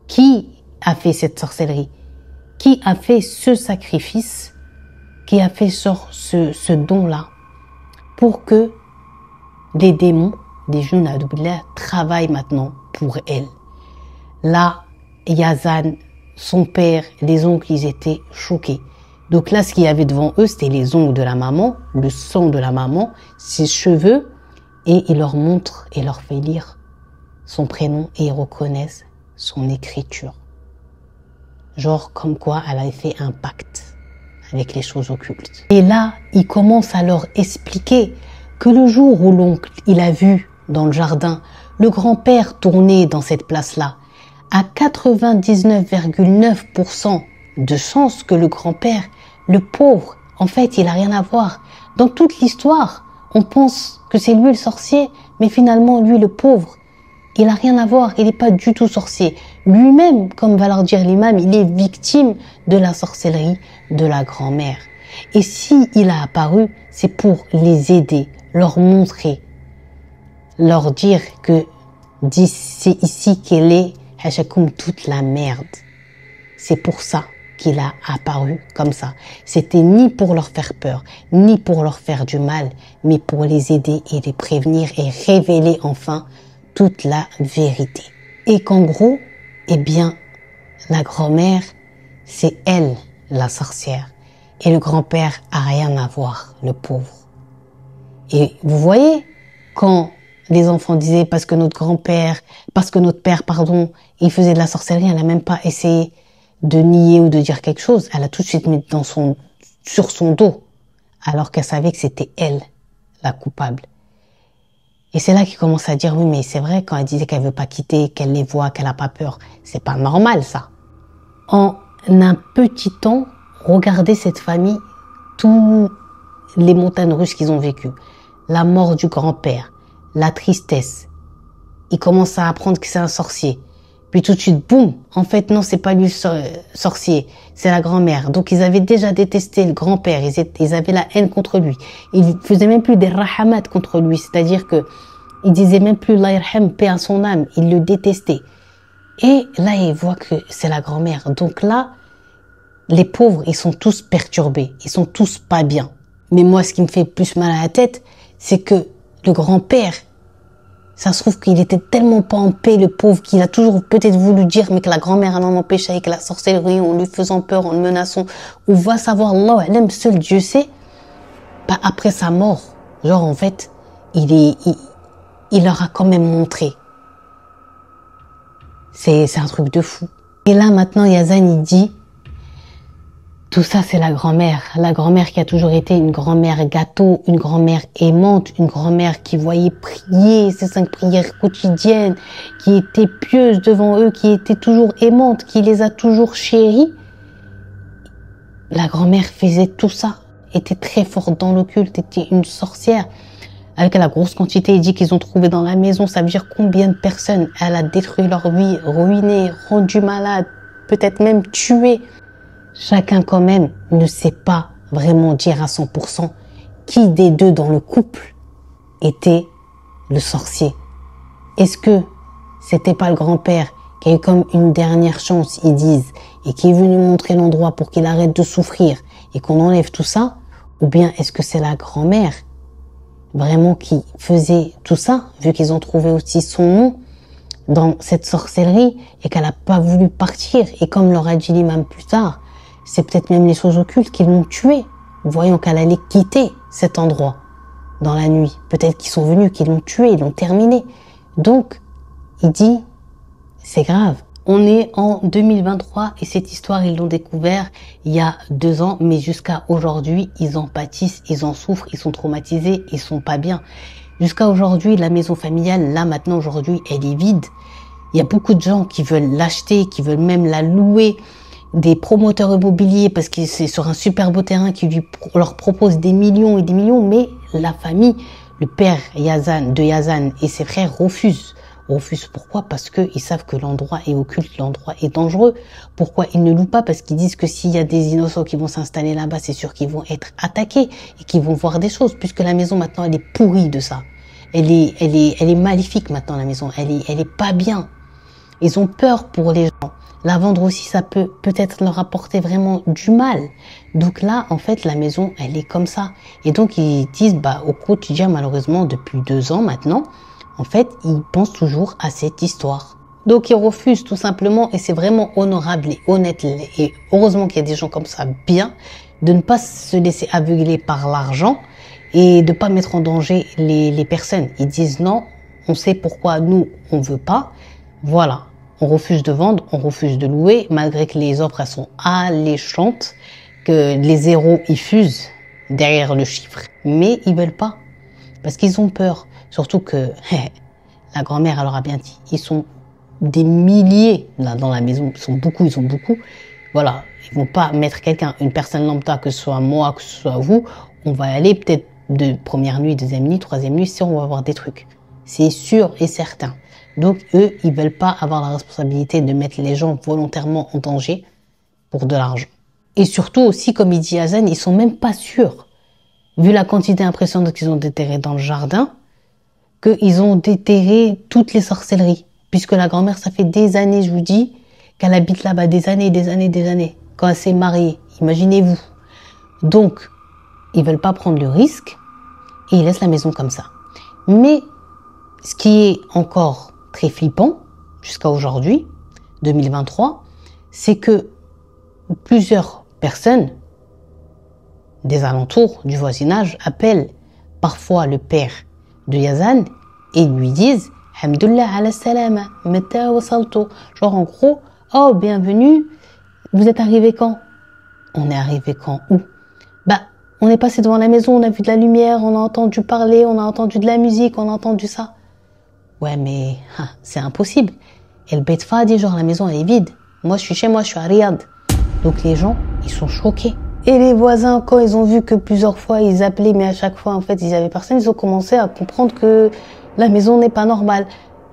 qui a fait cette sorcellerie, qui a fait ce sacrifice, qui a fait ce don-là pour que les démons, des jeunes adoublés, travaillent maintenant pour elle. Là, Yazan, son père, les oncles, ils étaient choqués. Donc là, ce qu'il y avait devant eux, c'était les ongles de la maman, le sang de la maman, ses cheveux, et il leur montre et leur fait lire son prénom et ils reconnaissent son écriture. Genre comme quoi elle avait fait un pacte avec les choses occultes. Et là, il commence à leur expliquer que le jour où l'oncle, il a vu dans le jardin le grand-père tourner dans cette place-là, à 99,9% de chances que le grand-père, le pauvre, en fait, il a rien à voir. Dans toute l'histoire, on pense que c'est lui le sorcier, mais finalement, lui, le pauvre, il a rien à voir, il n'est pas du tout sorcier. Lui-même, comme va leur dire l'imam, il est victime de la sorcellerie de la grand-mère. Et si il a apparu, c'est pour les aider, leur montrer, leur dire que c'est ici qu'elle est, Hachakoum, toute la merde. C'est pour ça qu'il a apparu comme ça. C'était ni pour leur faire peur, ni pour leur faire du mal, mais pour les aider et les prévenir et révéler enfin toute la vérité. Et qu'en gros, eh bien, la grand-mère, c'est elle, la sorcière. Et le grand-père a rien à voir, le pauvre. Et vous voyez, quand les enfants disaient parce que notre père, il faisait de la sorcellerie, elle n'a même pas essayé de nier ou de dire quelque chose. Elle a tout de suite mis sur son dos, alors qu'elle savait que c'était elle, la coupable. Et c'est là qu'il commence à dire, oui, mais c'est vrai, quand elle disait qu'elle veut pas quitter, qu'elle les voit, qu'elle a pas peur, c'est pas normal, ça. En un petit temps, regardez cette famille, tous les montagnes russes qu'ils ont vécues. La mort du grand-père, la tristesse. Il commence à apprendre que c'est un sorcier. Puis tout de suite, boum, en fait, non, c'est pas lui le sorcier, c'est la grand-mère. Donc, ils avaient déjà détesté le grand-père, ils avaient la haine contre lui. Ils faisaient même plus des rahamat contre lui, c'est-à-dire que ils disaient même plus la yarham, paix à son âme, ils le détestaient. Et là, ils voient que c'est la grand-mère. Donc là, les pauvres, ils sont tous perturbés, ils sont tous pas bien. Mais moi, ce qui me fait plus mal à la tête, c'est que le grand-père, ça se trouve qu'il était tellement pas en paix, le pauvre, qu'il a toujours peut-être voulu dire, mais que la grand-mère en empêche avec la sorcellerie, en lui faisant peur, en le menaçant. Ou va savoir, Allah, seul Dieu sait, bah, après sa mort, genre en fait, il leur a quand même montré. C'est un truc de fou. Et là, maintenant, Yazan, il dit, tout ça, c'est la grand-mère qui a toujours été une grand-mère gâteau, une grand-mère aimante, une grand-mère qui voyait prier ses 5 prières quotidiennes, qui était pieuse devant eux, qui était toujours aimante, qui les a toujours chéris. La grand-mère faisait tout ça, était très forte dans l'occulte, était une sorcière. Avec la grosse quantité, il dit qu'ils ont trouvé dans la maison, ça veut dire combien de personnes elle a détruit leur vie, ruiné, rendu malade, peut-être même tué. Chacun quand même ne sait pas vraiment dire à 100% qui des deux dans le couple était le sorcier. Est-ce que c'était pas le grand-père qui a eu comme une dernière chance, ils disent, et qui est venu montrer l'endroit pour qu'il arrête de souffrir et qu'on enlève tout ça? Ou bien est-ce que c'est la grand-mère vraiment qui faisait tout ça, vu qu'ils ont trouvé aussi son nom dans cette sorcellerie et qu'elle n'a pas voulu partir? Et comme l'aura dit l'imam plus tard, c'est peut-être même les choses occultes qui l'ont tuée, voyant qu'elle allait quitter cet endroit dans la nuit. Peut-être qu'ils sont venus, qu'ils l'ont tuée, ils l'ont terminé. Donc, il dit, c'est grave. On est en 2023 et cette histoire, ils l'ont découvert il y a 2 ans, mais jusqu'à aujourd'hui, ils en pâtissent, ils en souffrent, ils sont traumatisés, ils sont pas bien. Jusqu'à aujourd'hui, la maison familiale, là maintenant aujourd'hui, elle est vide. Il y a beaucoup de gens qui veulent l'acheter, qui veulent même la louer. Des promoteurs immobiliers parce que c'est sur un super beau terrain qui leur propose des millions et des millions. Mais la famille, le père de Yazan et ses frères refusent. Pourquoi? Parce qu'ils savent que l'endroit est occulte, l'endroit est dangereux. Pourquoi ils ne louent pas? Parce qu'ils disent que s'il y a des innocents qui vont s'installer là-bas, c'est sûr qu'ils vont être attaqués et qu'ils vont voir des choses, puisque la maison maintenant elle est pourrie de ça. Elle est maléfique maintenant la maison. Elle est pas bien. Ils ont peur pour les gens. La vendre aussi, ça peut peut-être leur apporter vraiment du mal. Donc là, en fait, la maison, elle est comme ça. Et donc ils disent, au quotidien, malheureusement, depuis 2 ans maintenant. En fait, ils pensent toujours à cette histoire. Donc, ils refusent tout simplement, et c'est vraiment honorable et honnête, et heureusement qu'il y a des gens comme ça bien, de ne pas se laisser aveugler par l'argent et de pas mettre en danger les personnes. Ils disent non, on sait pourquoi nous, on veut pas. Voilà, on refuse de vendre, on refuse de louer, malgré que les offres, elles sont alléchantes, que les zéros, ils fusent derrière le chiffre. Mais ils veulent pas, parce qu'ils ont peur. Surtout que la grand-mère, elle leur a bien dit, ils sont des milliers là dans la maison, ils ont beaucoup. Voilà, ils vont pas mettre quelqu'un, une personne lambda, que ce soit moi, que ce soit vous, on va aller peut-être de première nuit, deuxième nuit, troisième nuit, si on va avoir des trucs. C'est sûr et certain. Donc eux, ils veulent pas avoir la responsabilité de mettre les gens volontairement en danger pour de l'argent. Et surtout aussi, comme il dit Yazan, ils sont même pas sûrs, vu la quantité impressionnante qu'ils ont déterré dans le jardin, qu'ils ont déterré toutes les sorcelleries. Puisque la grand-mère, ça fait des années, je vous dis, qu'elle habite là-bas, des années, quand elle s'est mariée. Imaginez-vous. Donc, ils veulent pas prendre le risque et ils laissent la maison comme ça. Mais, ce qui est encore très flippant, jusqu'à aujourd'hui, 2023, c'est que plusieurs personnes des alentours, du voisinage, appellent parfois le père de Yazan et lui disent Hamdullah ala salama, meta wasalto. Genre en gros, oh bienvenue, vous êtes arrivé quand? On est arrivé quand? Où? On est passé devant la maison, on a vu de la lumière, on a entendu parler, on a entendu de la musique, on a entendu ça. Ouais mais c'est impossible. Et le Beit Fadi, genre la maison elle est vide. Moi je suis chez moi, je suis à Riyad. Donc les gens, ils sont choqués. Et les voisins, quand ils ont vu que plusieurs fois ils appelaient, mais à chaque fois en fait ils avaient personne, ils ont commencé à comprendre que la maison n'est pas normale.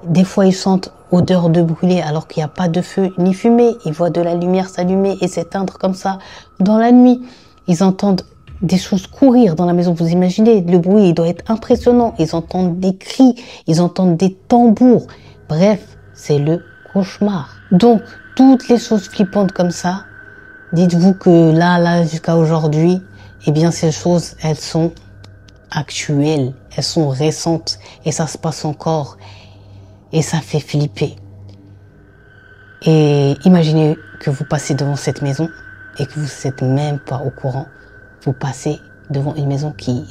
Des fois ils sentent odeur de brûlé alors qu'il n'y a pas de feu ni fumée. Ils voient de la lumière s'allumer et s'éteindre comme ça dans la nuit. Ils entendent des choses courir dans la maison. Vous imaginez, le bruit il doit être impressionnant. Ils entendent des cris, ils entendent des tambours. Bref, c'est le cauchemar. Donc toutes les choses flippantes comme ça, dites-vous que là, jusqu'à aujourd'hui, eh bien, ces choses, elles sont actuelles, elles sont récentes, et ça se passe encore, et ça fait flipper. Et imaginez que vous passez devant cette maison, et que vous n'êtes même pas au courant. Vous passez devant une maison qui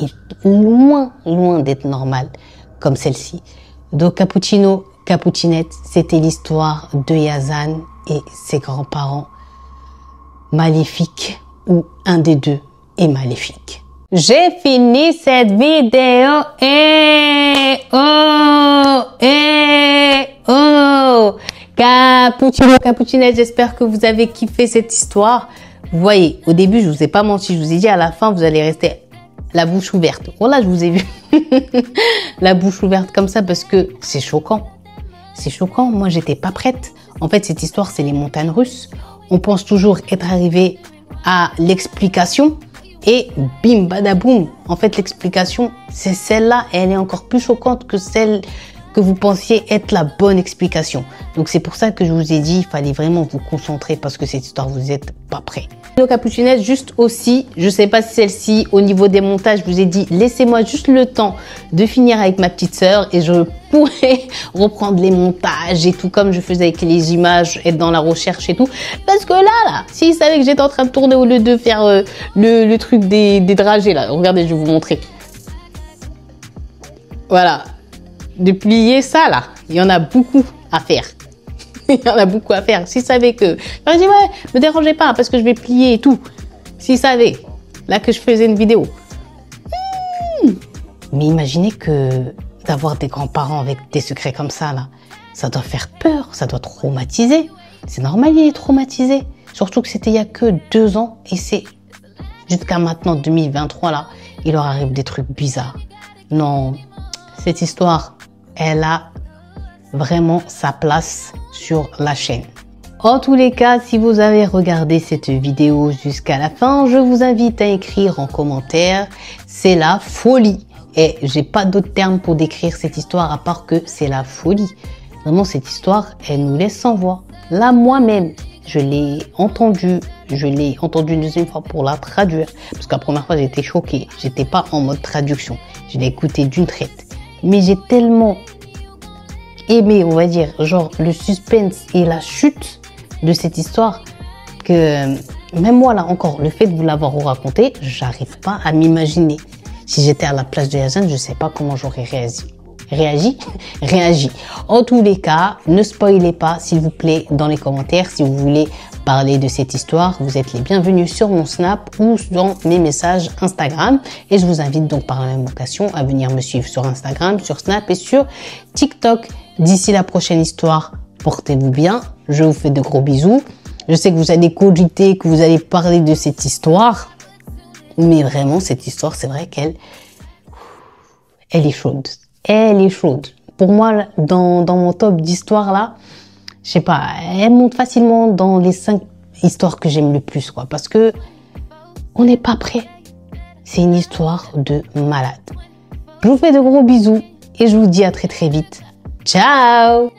est loin d'être normale, comme celle-ci. Donc, Cappuccino, Cappuccinette, c'était l'histoire de Yazan et ses grands-parents maléfique ou un des deux est maléfique. J'ai fini cette vidéo. Cappuccino, Cappuccinette, j'espère que vous avez kiffé cette histoire. Vous voyez, au début, je vous ai pas menti. Je vous ai dit à la fin, vous allez rester la bouche ouverte. Voilà, je vous ai vu. La bouche ouverte comme ça parce que c'est choquant. C'est choquant. Moi, j'étais pas prête. En fait, cette histoire, c'est les montagnes russes. On pense toujours être arrivé à l'explication et bim, badaboum. En fait, l'explication, c'est celle-là et elle est encore plus choquante que celle que vous pensiez être la bonne explication. Donc, c'est pour ça que je vous ai dit, il fallait vraiment vous concentrer parce que cette histoire, vous n'êtes pas prêt. Le Cappuccinette, juste aussi, je sais pas si celle-ci, au niveau des montages, je vous ai dit, laissez-moi juste le temps de finir avec ma petite sœur et je pourrais reprendre les montages et tout comme je faisais avec les images, être dans la recherche et tout. Parce que là, s'ils savaient que j'étais en train de tourner au lieu de faire le truc des dragées, là, regardez, je vais vous montrer. Voilà. De plier ça, là, il y en a beaucoup à faire. Il y en a beaucoup à faire. S'ils savaient que... J'aurais dit, ouais, me dérangez pas parce que je vais plier et tout. S'ils savaient, là, que je faisais une vidéo. Mais imaginez que d'avoir des grands-parents avec des secrets comme ça, là, ça doit faire peur, ça doit traumatiser. C'est normal, il est traumatisé. Surtout que c'était il y a que 2 ans et c'est jusqu'à maintenant, 2023, là, il leur arrive des trucs bizarres. Non, cette histoire, elle a vraiment sa place sur la chaîne. En tous les cas, si vous avez regardé cette vidéo jusqu'à la fin, je vous invite à écrire en commentaire « C'est la folie ». Et j'ai pas d'autre terme pour décrire cette histoire à part que c'est la folie. Vraiment, cette histoire, elle nous laisse sans voix. Là, moi-même, je l'ai entendue une deuxième fois pour la traduire. Parce que la première fois, j'étais choquée. J'étais pas en mode traduction. Je l'ai écoutée d'une traite. Mais j'ai tellement aimé, on va dire, genre le suspense et la chute de cette histoire que même moi, là encore, le fait de vous l'avoir raconté, j'arrive pas à m'imaginer. Si j'étais à la place de Yazan, je sais pas comment j'aurais réagi. En tous les cas, ne spoilez pas, s'il vous plaît, dans les commentaires. Si vous voulez parler de cette histoire, vous êtes les bienvenus sur mon Snap ou dans mes messages Instagram. Et je vous invite donc par la même occasion à venir me suivre sur Instagram, sur Snap et sur TikTok. D'ici la prochaine histoire, portez-vous bien. Je vous fais de gros bisous. Je sais que vous allez cogiter, que vous allez parler de cette histoire. Mais vraiment, cette histoire, c'est vrai qu'elle est chaude. Elle est chaude. Pour moi, dans mon top d'histoire là, je sais pas, elle monte facilement dans les 5 histoires que j'aime le plus, quoi. Parce que on n'est pas prêt. C'est une histoire de malade. Je vous fais de gros bisous et je vous dis à très très vite. Ciao!